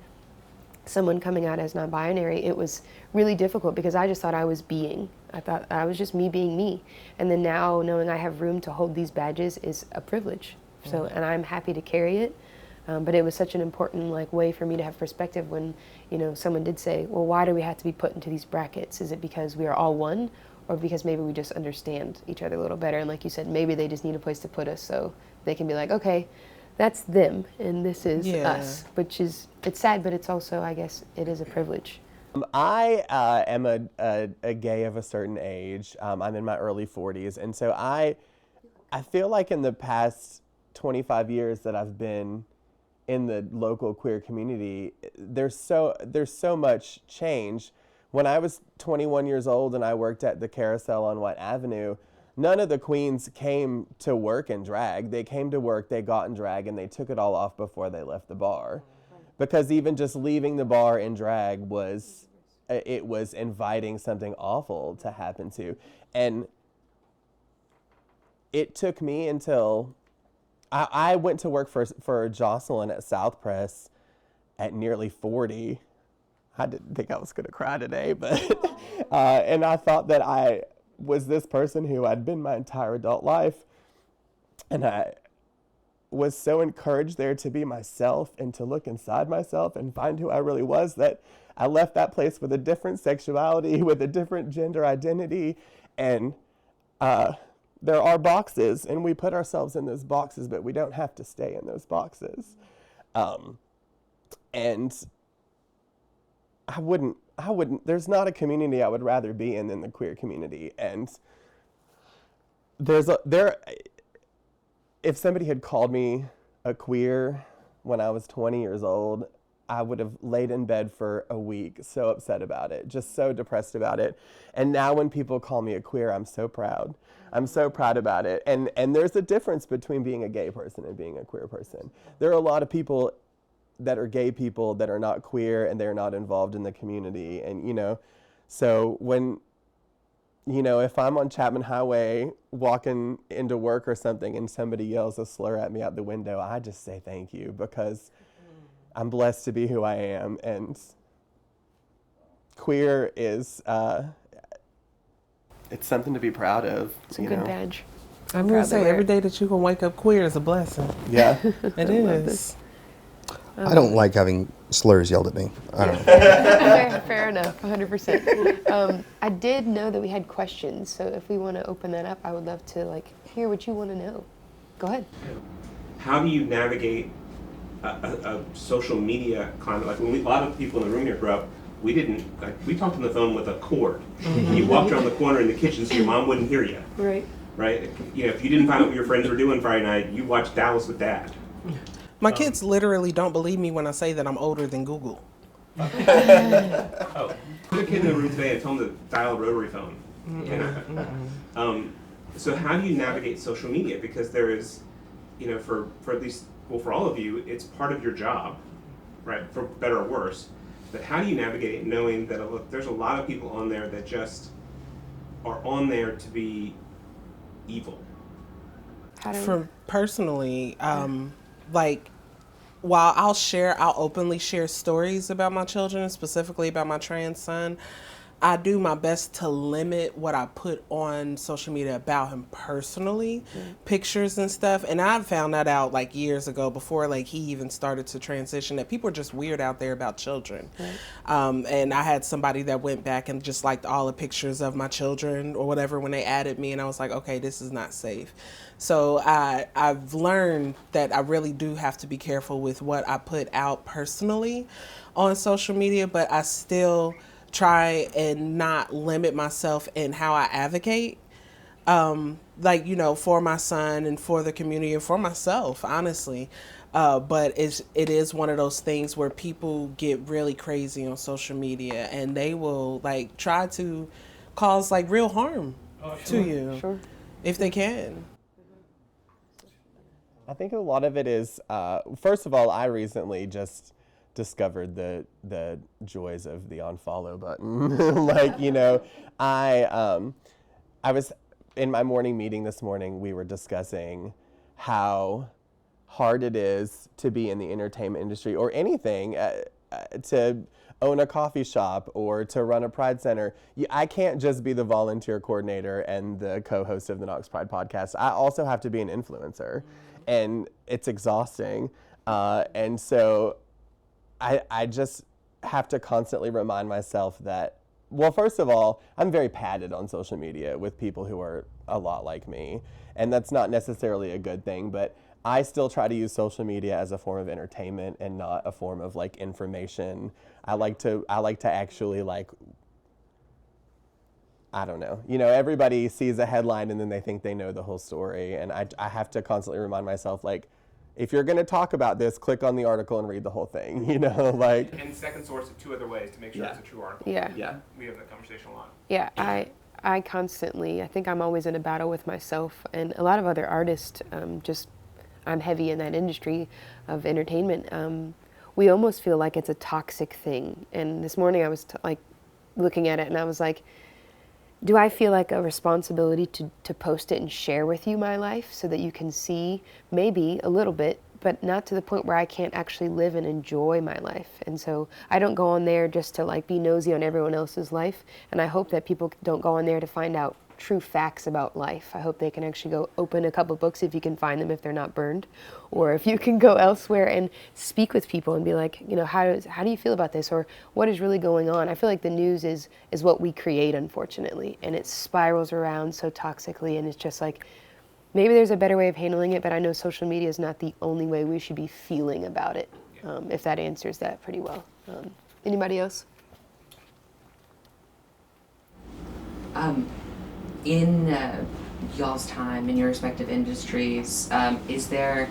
someone coming out as non-binary, it was really difficult because I just thought I was being. I thought I was just me being me. And then now knowing I have room to hold these badges is a privilege. So, and I'm happy to carry it. But it was such an important way for me to have perspective when, someone did say, well, why do we have to be put into these brackets? Is it because we are all one, or because maybe we just understand each other a little better? And like you said, maybe they just need a place to put us so they can be like, okay, that's them and this is us, which is, it's sad, but it's also, I guess, it is a privilege. I am a gay of a certain age. I'm in my early 40s, and so I feel like in the past 25 years that I've been in the local queer community, there's so much change. When I was 21 years old and I worked at the Carousel on White Avenue, none of the queens came to work in drag. They came to work, they got in drag, and they took it all off before they left the bar. because even just leaving the bar in drag was inviting something awful to happen to. And it took me until I went to work for Jocelyn at South Press at nearly 40. I didn't think I was going to cry today, but and I thought that I was this person who I'd been my entire adult life, and I was so encouraged there to be myself and to look inside myself and find who I really was, that I left that place with a different sexuality, with a different gender identity, and there are boxes, and we put ourselves in those boxes, but we don't have to stay in those boxes. And I wouldn't, there's not a community I would rather be in than the queer community. And if somebody had called me a queer when I was 20 years old, I would have laid in bed for a week, so upset about it, just so depressed about it. And now when people call me a queer, I'm so proud. I'm so proud about it. And there's a difference between being a gay person and being a queer person. There are a lot of people that are gay people that are not queer and they're not involved in the community. And, so when, if I'm on Chapman Highway walking into work or something and somebody yells a slur at me out the window, I just say thank you, because I'm blessed to be who I am. And queer is, it's something to be proud of. It's a good badge. I'm going to say every day that you can wake up queer is a blessing. Yeah. It is. I don't like having slurs yelled at me. I don't know. Fair enough, 100%. I did know that we had questions, so if we want to open that up, I would love to hear what you want to know. Go ahead. How do you navigate a social media climate? Like when a lot of people in the room here grew up, we talked on the phone with a cord. Mm-hmm. You walked around the corner in the kitchen so your mom wouldn't hear you. Right. Right? If you didn't find out what your friends were doing Friday night, you watched Dallas with Dad. My kids literally don't believe me when I say that I'm older than Google. Put a kid in the room today and tell them to dial a rotary phone. So how do you navigate social media? Because there is, for at least, for all of you, it's part of your job, right? For better or worse. But how do you navigate it knowing that there's a lot of people on there that just are on there to be evil? For personally, while I'll openly share stories about my children, specifically about my trans son, I do my best to limit what I put on social media about him personally, pictures and stuff. And I found that out years ago, before he even started to transition, that people are just weird out there about children. Right. And I had somebody that went back and just liked all the pictures of my children or whatever when they added me, and I was like, okay, this is not safe. So I've learned that I really do have to be careful with what I put out personally on social media, but I still try and not limit myself in how I advocate, for my son and for the community and for myself, honestly. But it is one of those things where people get really crazy on social media, and they will try to cause real harm to you if they can. I think a lot of it is, first of all, I recently just discovered the joys of the unfollow button. I was in my morning meeting this morning, we were discussing how hard it is to be in the entertainment industry or anything, to own a coffee shop or to run a Pride Center. I can't just be the volunteer coordinator and the co-host of the Knox Pride podcast. I also have to be an influencer, and it's exhausting. And so I just have to constantly remind myself that, well, first of all, I'm very padded on social media with people who are a lot like me, and that's not necessarily a good thing, but I still try to use social media as a form of entertainment and not a form of information. I like to actually I don't know. Everybody sees a headline and then they think they know the whole story, and I have to constantly remind myself, if you're going to talk about this, click on the article and read the whole thing, And second source, 2 other ways to make sure it's a true article. Yeah. We have that conversation a lot. Yeah, I constantly, I think I'm always in a battle with myself and a lot of other artists. I'm heavy in that industry of entertainment, we almost feel like it's a toxic thing. And this morning I was like looking at it and I was like, do I feel like a responsibility to post it and share with you my life so that you can see maybe a little bit, but not to the point where I can't actually live and enjoy my life. And so I don't go on there just to like be nosy on everyone else's life. And I hope that people don't go on there to find out true facts about life. I hope they can actually go open a couple books if you can find them, if they're not burned, or if you can go elsewhere and speak with people and be like, you know, how do you feel about this, or what is really going on? I feel like the news is what we create, unfortunately, and it spirals around so toxically, and it's just like, maybe there's a better way of handling it, but I know social media is not the only way we should be feeling about it, if that answers that pretty well. Anybody else? In y'all's time in your respective industries, is there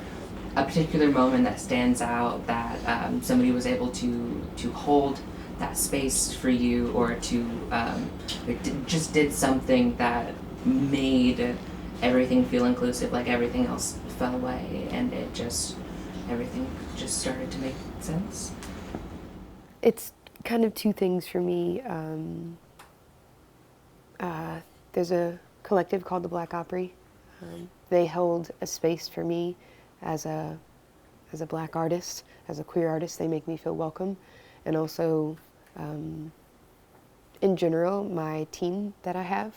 a particular moment that stands out that somebody was able to hold that space for you, or to just did something that made everything feel inclusive, like everything else fell away and everything just started to make sense? It's kind of two things for me. There's a collective called the Black Opry. They hold a space for me as a Black artist, as a queer artist. They make me feel welcome. And also, in general, my team that I have,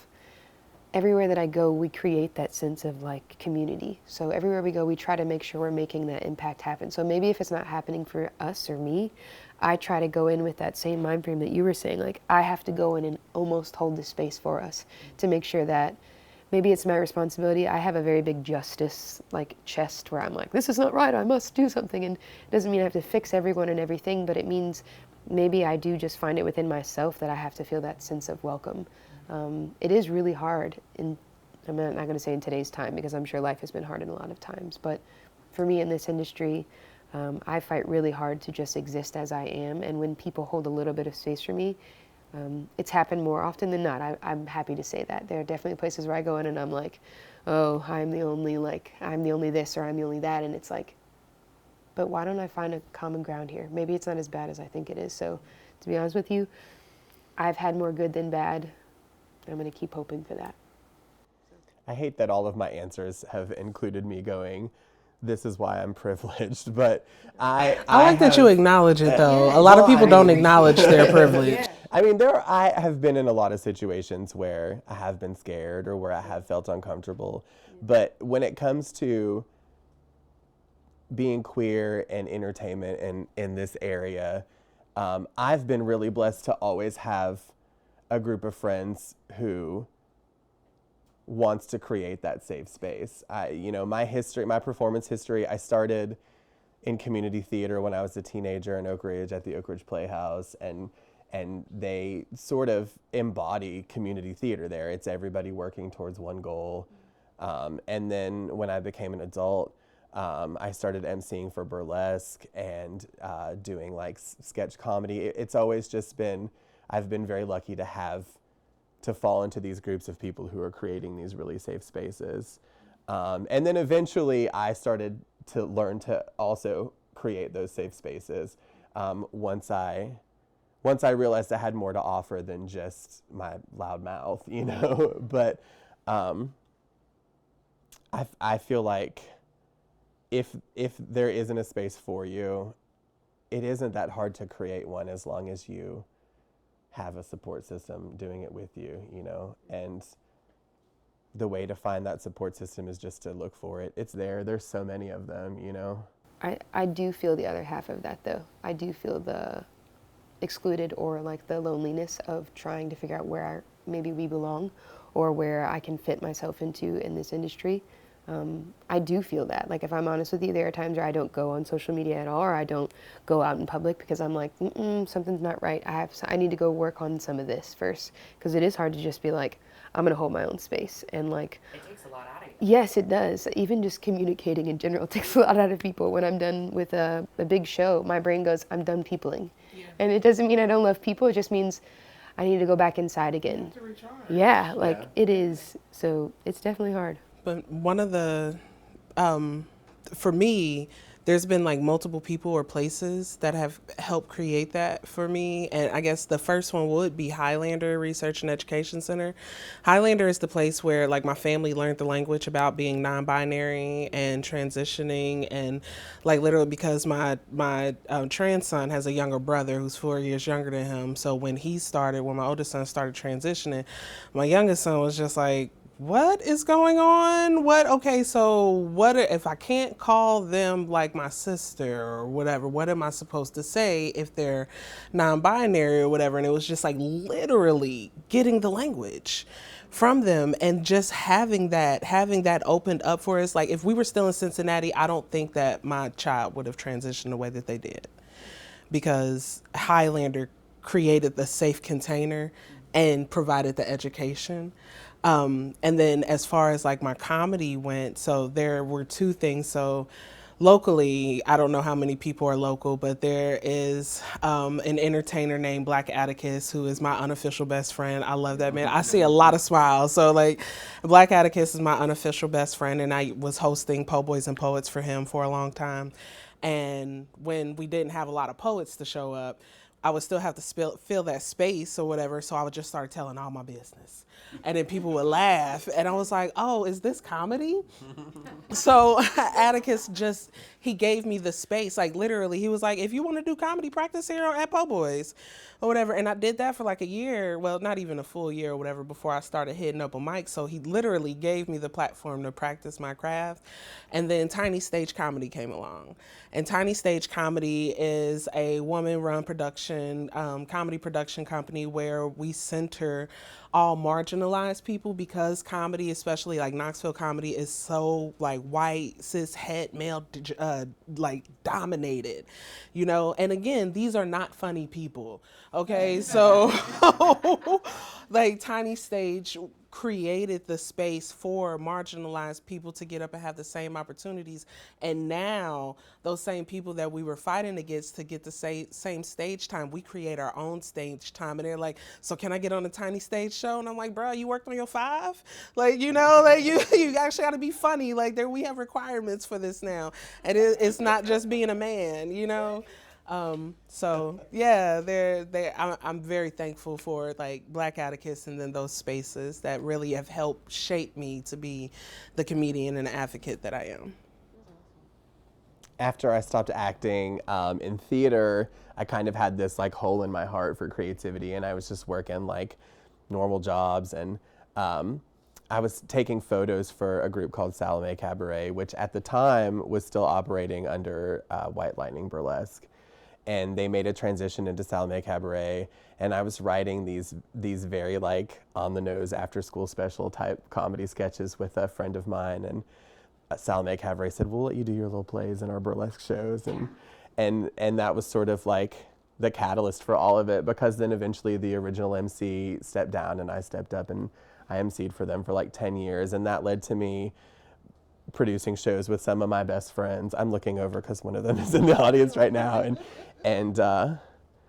everywhere that I go, we create that sense of like community. So everywhere we go, we try to make sure we're making that impact happen. So maybe if it's not happening for us or me, I try to go in with that same mind frame that you were saying. Like, I have to go in and almost hold the space for us to make sure that maybe it's my responsibility. I have a very big justice like chest where I'm like, this is not right, I must do something. And it doesn't mean I have to fix everyone and everything, but it means maybe I do just find it within myself that I have to feel that sense of welcome. It is really hard, I'm not going to say in today's time, because I'm sure life has been hard in a lot of times, but for me in this industry, I fight really hard to just exist as I am, and when people hold a little bit of space for me, it's happened more often than not. I'm happy to say that. There are definitely places where I go in and I'm like, oh, I'm the only this or I'm the only that, and it's like, but why don't I find a common ground here? Maybe it's not as bad as I think it is. So to be honest with you, I've had more good than bad. I'm going to keep hoping for that. I hate that all of my answers have included me going, this is why I'm privileged, but I like that you acknowledge it, though. A lot of people don't acknowledge their privilege. I mean, I have been in a lot of situations where I have been scared or where I have felt uncomfortable, but when it comes to being queer and entertainment and in this area, I've been really blessed to always have a group of friends who wants to create that safe space. My performance history, I started in community theater when I was a teenager in Oak Ridge at the Oak Ridge Playhouse, and they sort of embody community theater there. It's everybody working towards one goal. And then when I became an adult, I started emceeing for burlesque and doing like sketch comedy. It's always just been, I've been very lucky to fall into these groups of people who are creating these really safe spaces. And then eventually I started to learn to also create those safe spaces once I realized I had more to offer than just my loud mouth, you know. But I feel like if there isn't a space for you, it isn't that hard to create one as long as you have a support system doing it with you, you know. And the way to find that support system is just to look for it. It's there. There's so many of them, you know. I do feel the other half of that, though. I do feel the excluded or like the loneliness of trying to figure out where maybe we belong or where I can fit myself into in this industry. I do feel that. Like, if I'm honest with you, there are times where I don't go on social media at all, or I don't go out in public because I'm like, something's not right. I need to go work on some of this first, because it is hard to just be like, I'm going to hold my own space. And like, It takes a lot out of you. yes, it does. Even just communicating in general takes a lot out of people. When I'm done with a big show, my brain goes, I'm done peopling. Yeah. And it doesn't mean I don't love people. It just means I need to go back inside again. Yeah, like it is. So it's definitely hard. But one of the, for me, there's been like multiple people or places that have helped create that for me. And I guess the first one would be Highlander Research and Education Center. Highlander is the place where like my family learned the language about being non-binary and transitioning, and like literally because my trans son has a younger brother who's 4 years younger than him. So when my oldest son started transitioning, my youngest son was just like, what is going on? Okay, so what if I can't call them like my sister or whatever? What am I supposed to say if they're non-binary or whatever? And it was just like literally getting the language from them and just having that opened up for us. Like if we were still in Cincinnati, I don't think that my child would have transitioned the way that they did, because Highlander created the safe container and provided the education. And then as far as like my comedy went, so there were two things. So locally, I don't know how many people are local, but there is an entertainer named Black Atticus, who is my unofficial best friend. I love that man. I see a lot of smiles. So like Black Atticus is my unofficial best friend, and I was hosting Po' Boys and Poets for him for a long time. And when we didn't have a lot of poets to show up, I would still have to fill that space or whatever. So I would just start telling all my business. And then people would laugh. And I was like, oh, is this comedy? So Atticus he gave me the space. Like literally, he was like, if you want to do comedy, practice here at Po' Boys or whatever. And I did that for like a year. Well, not even a full year or whatever before I started hitting up a mic. So he literally gave me the platform to practice my craft. And then Tiny Stage Comedy came along. And Tiny Stage Comedy is a woman-run comedy production company where we center all marginalized people, because comedy, especially like Knoxville comedy, is so like white, cis, het, male, like dominated, you know? And again, these are not funny people, okay? So like Tiny Stage created the space for marginalized people to get up and have the same opportunities. And now those same people that we were fighting against to get the same stage time, we create our own stage time. And they're like, so can I get on a Tiny Stage show? And I'm like, bro, you worked on your 5? Like, you know, like you actually got to be funny. Like we have requirements for this now. And it's not just being a man, you know? So yeah, I'm very thankful for like Black Atticus and then those spaces that really have helped shape me to be the comedian and advocate that I am. After I stopped acting in theater, I kind of had this like hole in my heart for creativity, and I was just working like normal jobs, and I was taking photos for a group called Salome Cabaret, which at the time was still operating under White Lightning Burlesque. And they made a transition into Salome Cabaret, and I was writing these very like on the nose after school special type comedy sketches with a friend of mine, and Salome Cabaret said, we'll let you do your little plays in our burlesque shows, and that was sort of like the catalyst for all of it, because then eventually the original MC stepped down and I stepped up and I MC'd for them for like 10 years, and that led to me producing shows with some of my best friends. I'm looking over because one of them is in the audience right now, and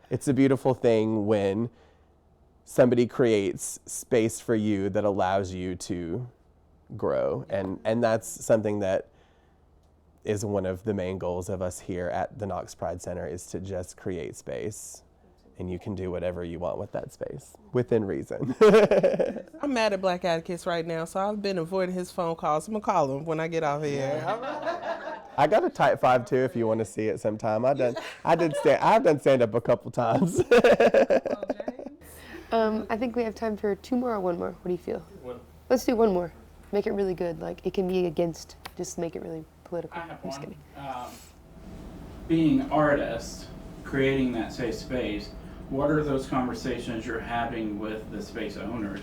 it's a beautiful thing when somebody creates space for you that allows you to grow, and that's something that is one of the main goals of us here at the Knox Pride Center, is to just create space, and you can do whatever you want with that space within reason. I'm mad at Black Atticus right now, so I've been avoiding his phone calls. I'm gonna call him when I get off here. I got a type 5 too if you want to see it sometime. I've done stand up a couple times. I think we have time for 2 more or 1 more. What do you feel? Let's do 1 more. Make it really good. Like it can be against. Just make it really political. I have I'm just one. kidding. Being an artist, creating that safe space, what are those conversations you're having with the space owners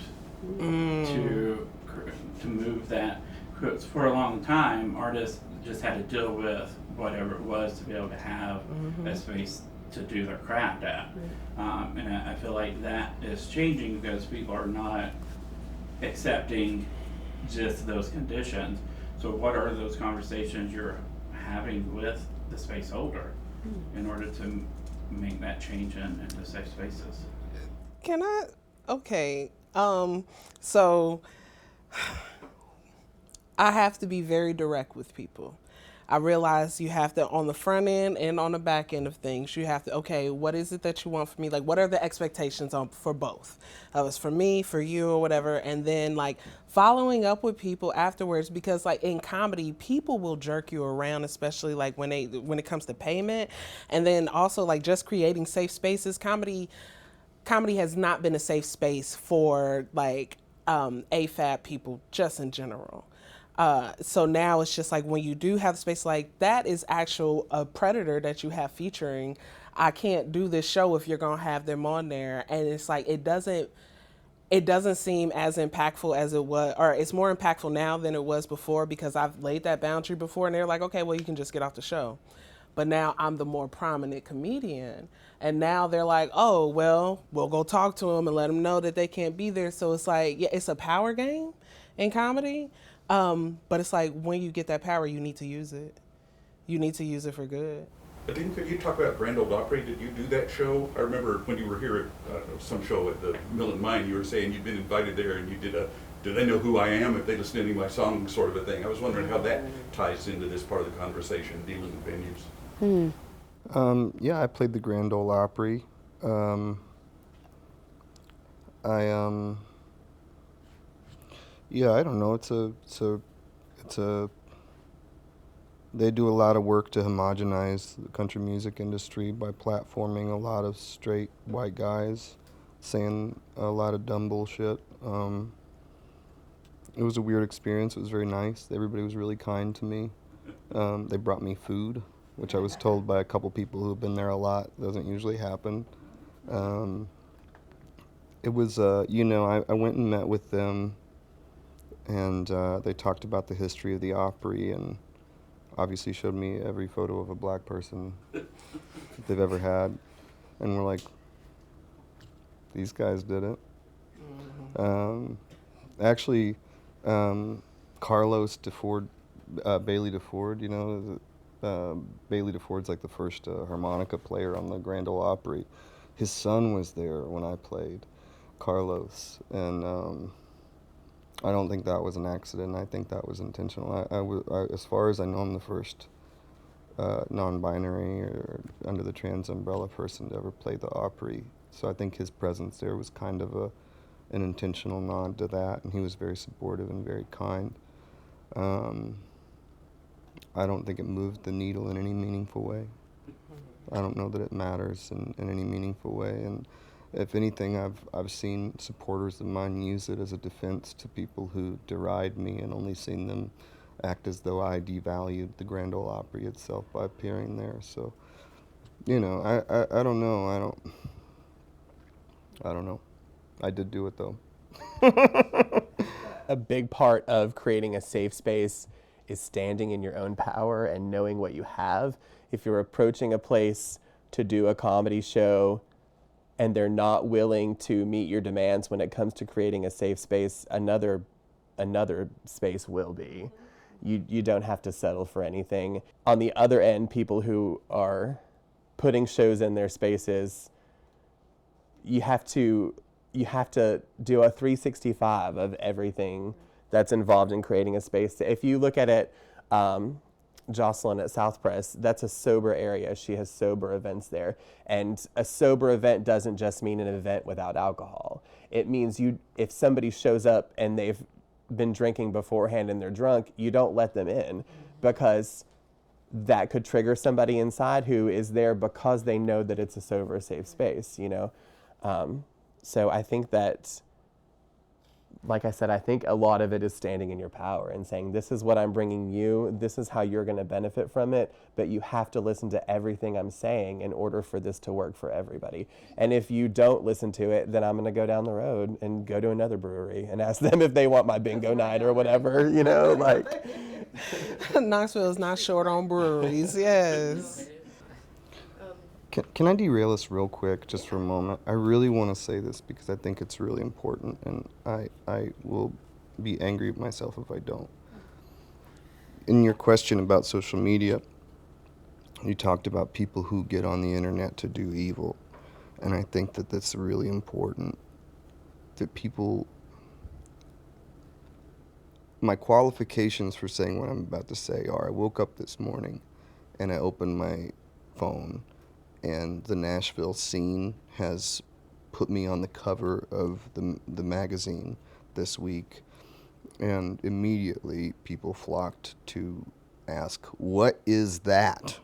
to move that? Because for a long time, artists just had to deal with whatever it was to be able to have a space to do their craft at. And I feel like that is changing because people are not accepting just those conditions. So what are those conversations you're having with the space holder in order to make that change into safe spaces? Can I? Okay. So I have to be very direct with people. I realized you have to, on the front end and on the back end of things, you have to, okay, what is it that you want from me? Like, what are the expectations for both? It's for me, for you, or whatever. And then, like, following up with people afterwards, because, like, in comedy, people will jerk you around, especially, like, when it comes to payment. And then also, like, just creating safe spaces. Comedy has not been a safe space for, like, AFAB people, just in general. So now it's just like when you do have space, like that is a predator that you have featuring. I can't do this show if you're gonna have them on there, and it's like it doesn't seem as impactful as it was, or it's more impactful now than it was before, because I've laid that boundary before, and they're like, okay, well, you can just get off the show. But now I'm the more prominent comedian, and now they're like, oh, well, we'll go talk to them and let them know that they can't be there. So it's like, yeah, it's a power game in comedy. But it's like when you get that power, you need to use it. You need to use it for good. Adeem, could you talk about Grand Old Opry? Did you do that show? I remember when you were here at some show at the Mill and Mine, you were saying you'd been invited there and you did do they know who I am if they listen to any of my songs, sort of a thing. I was wondering how that ties into this part of the conversation, dealing with venues. Yeah, I played the Grand Ole Opry. Yeah, I don't know. They do a lot of work to homogenize the country music industry by platforming a lot of straight white guys saying a lot of dumb bullshit. It was a weird experience. It was very nice. Everybody was really kind to me. They brought me food, which I was told by a couple people who have been there a lot. Doesn't usually happen. It was, I went and met with them, and they talked about the history of the Opry, and obviously showed me every photo of a black person they've ever had. And we're like, these guys did it. Actually, Carlos DeFord, Bailey DeFord, Bailey DeFord's like the first harmonica player on the Grand Ole Opry. His son was there when I played, Carlos, and I don't think that was an accident. I think that was intentional. I as far as I know, I'm the first non-binary or under the trans umbrella person to ever play the Opry. So I think his presence there was kind of an intentional nod to that, and he was very supportive and very kind. I don't think it moved the needle in any meaningful way. I don't know that it matters in any meaningful way, and if anything, I've seen supporters of mine use it as a defense to people who deride me, and only seen them act as though I devalued the Grand Ole Opry itself by appearing there. So, I don't know. I don't know. I did do it though. A big part of creating a safe space is standing in your own power and knowing what you have. If you're approaching a place to do a comedy show and they're not willing to meet your demands when it comes to creating a safe space, another space will be. You don't have to settle for anything. On the other end, people who are putting shows in their spaces, you have to do a 365 of everything that's involved in creating a space. If you look at it, Jocelyn at South Press, that's a sober area. She has sober events there. And a sober event doesn't just mean an event without alcohol. It means if somebody shows up and they've been drinking beforehand and they're drunk, you don't let them in, because that could trigger somebody inside who is there because they know that it's a sober, safe space, So I think that, like I said, I think a lot of it is standing in your power and saying, this is what I'm bringing you, this is how you're going to benefit from it, but you have to listen to everything I'm saying in order for this to work for everybody. And if you don't listen to it, then I'm going to go down the road and go to another brewery and ask them if they want my bingo night or whatever, Knoxville is not short on breweries, yes. Can I derail this real quick just for a moment? I really want to say this because I think it's really important, and I will be angry at myself if I don't. In your question about social media, you talked about people who get on the internet to do evil, and I think that that's really important, that people my qualifications for saying what I'm about to say are: I woke up this morning and I opened my phone, and the Nashville Scene has put me on the cover of the magazine this week, and immediately people flocked to ask, "What is that?"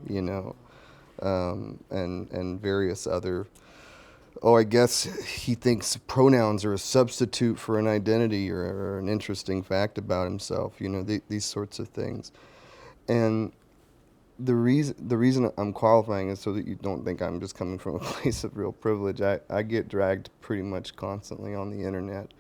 You know, and various other. Oh, I guess he thinks pronouns are a substitute for an identity or an interesting fact about himself. You know, these sorts of things, and the reason I'm qualifying is so that you don't think I'm just coming from a place of real privilege. I get dragged pretty much constantly on the internet.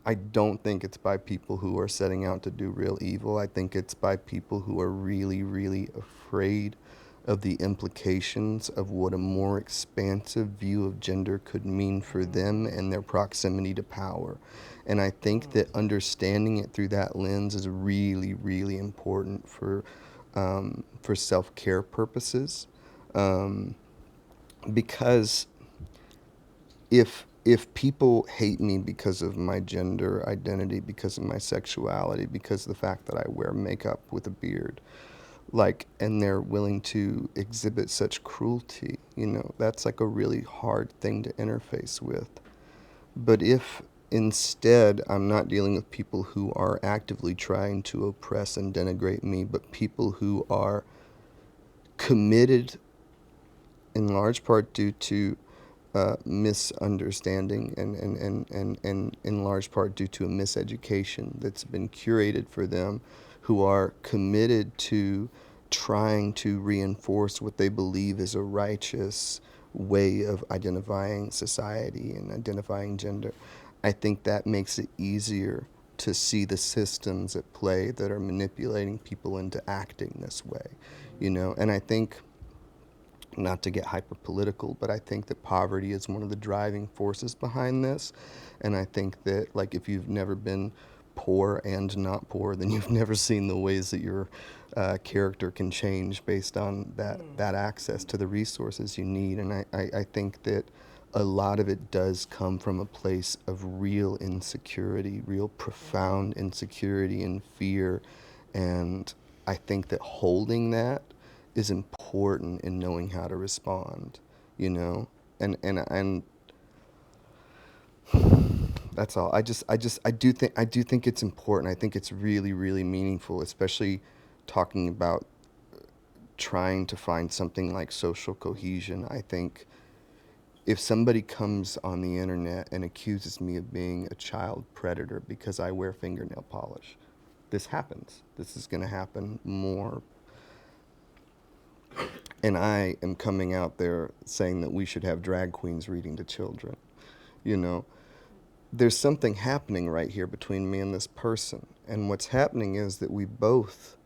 I don't think it's by people who are setting out to do real evil. I think it's by people who are really, really afraid of the implications of what a more expansive view of gender could mean for them and their proximity to power. And I think that understanding it through that lens is really, really important for self-care purposes, because if people hate me because of my gender identity, because of my sexuality, because of the fact that I wear makeup with a beard, like, and they're willing to exhibit such cruelty, you know, that's like a really hard thing to interface with. But if instead I'm not dealing with people who are actively trying to oppress and denigrate me, but people who are committed in large part due to misunderstanding and in large part due to a miseducation that's been curated for them, who are committed to trying to reinforce what they believe is a righteous way of identifying society and identifying gender, I think that makes it easier to see the systems at play that are manipulating people into acting this way, you know. And I think, not to get hyper political, but I think that poverty is one of the driving forces behind this. And I think that, like, if you've never been poor and not poor, then you've never seen the ways that your character can change based on that access to the resources you need. And I think that a lot of it does come from a place of real insecurity, real profound insecurity and fear. And I think that holding that is important in knowing how to respond, you know, and that's all. I do think it's important. I think it's really, really meaningful, especially talking about trying to find something like social cohesion. I think if somebody comes on the internet and accuses me of being a child predator because I wear fingernail polish, this happens. This is going to happen more. And I am coming out there saying that we should have drag queens reading to children. You know, there's something happening right here between me and this person. And what's happening is that we both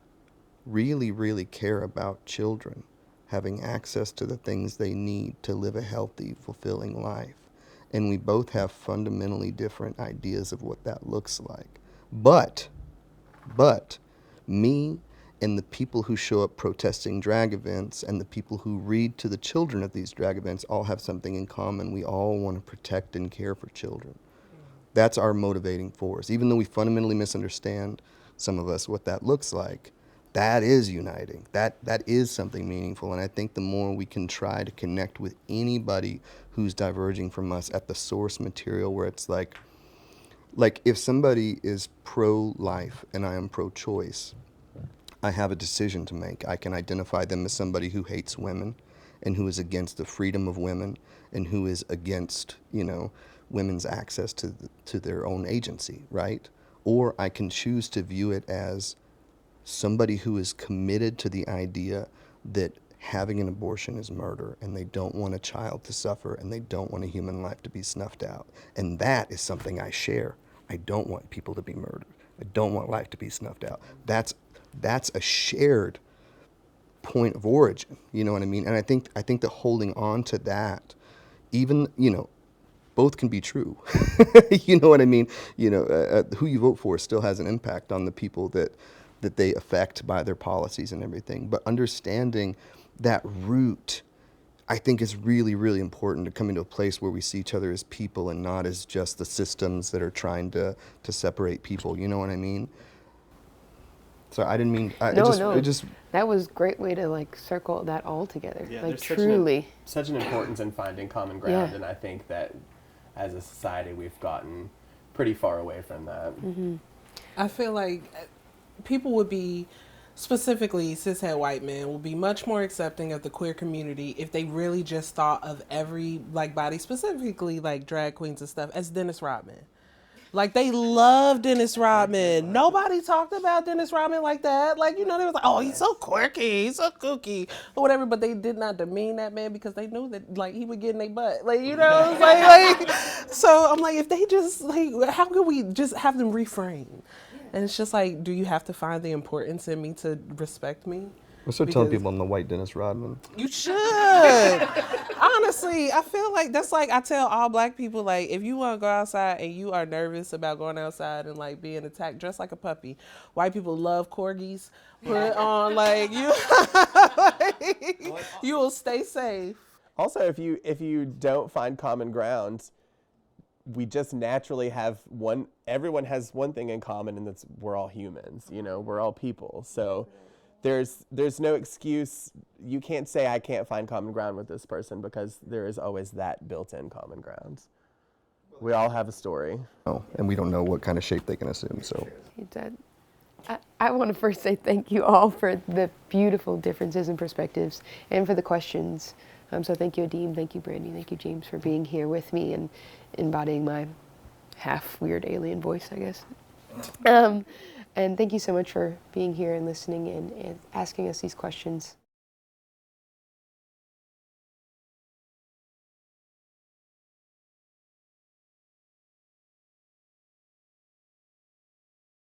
really, really care about children having access to the things they need to live a healthy, fulfilling life. And we both have fundamentally different ideas of what that looks like. But me and the people who show up protesting drag events and the people who read to the children at these drag events all have something in common. We all want to protect and care for children. That's our motivating force. Even though we fundamentally misunderstand, some of us, what that looks like, that is uniting. That is something meaningful. And I think the more we can try to connect with anybody who's diverging from us at the source material, where it's like if somebody is pro-life and I am pro-choice, I have a decision to make. I can identify them as somebody who hates women and who is against the freedom of women and who is against, you know, women's access to their own agency, right? Or I can choose to view it as somebody who is committed to the idea that having an abortion is murder and they don't want a child to suffer and they don't want a human life to be snuffed out. And that is something I share. I don't want people to be murdered. I don't want life to be snuffed out. That's a shared point of origin, you know what I mean? And I think that holding on to that, even, you know, both can be true. You know what I mean? You know, who you vote for still has an impact on the people that they affect by their policies and everything. But understanding that root, I think it's really, really important to come into a place where we see each other as people and not as just the systems that are trying to separate people. You know what I mean? So I didn't mean. No. That was a great way to like circle that all together. Yeah, like there's truly. Such an importance in finding common ground, Yeah. and I think that as a society we've gotten pretty far away from that. I feel like people would be, specifically cishet white men, will be much more accepting of the queer community if they really just thought of every like body, specifically like drag queens and stuff, as Dennis Rodman. Like, they love Dennis Rodman. Nobody talked about Dennis Rodman like that. Like, you know, they was like, oh, he's so quirky, he's so kooky, or whatever. But they did not demean that man because they knew that, like, he would get in their butt. Like, you know, it's like, so I'm like, if they just, like, how could we just have them reframe? And it's just like, do you have to find the importance in me to respect me? I'm still telling people I'm the white Dennis Rodman. You should. Honestly, I feel like that's like I tell all black people, like, if you want to go outside and you are nervous about going outside and like being attacked, dress like a puppy. White people love corgis. Put on like you, you will stay safe. Also, if you don't find common ground, we just naturally have one. Everyone has one thing in common, and that's we're all humans. You know, we're all people. So. There's no excuse. You can't say I can't find common ground with this person because there is always that built-in common ground. We all have a story. Oh, and we don't know what kind of shape they can assume. So I want to first say thank you all for the beautiful differences in perspectives and for the questions. So thank you, Adeem. Thank you, Brandi. Thank you, James, for being here with me and embodying my half weird alien voice, I guess. And thank you so much for being here and listening and asking us these questions.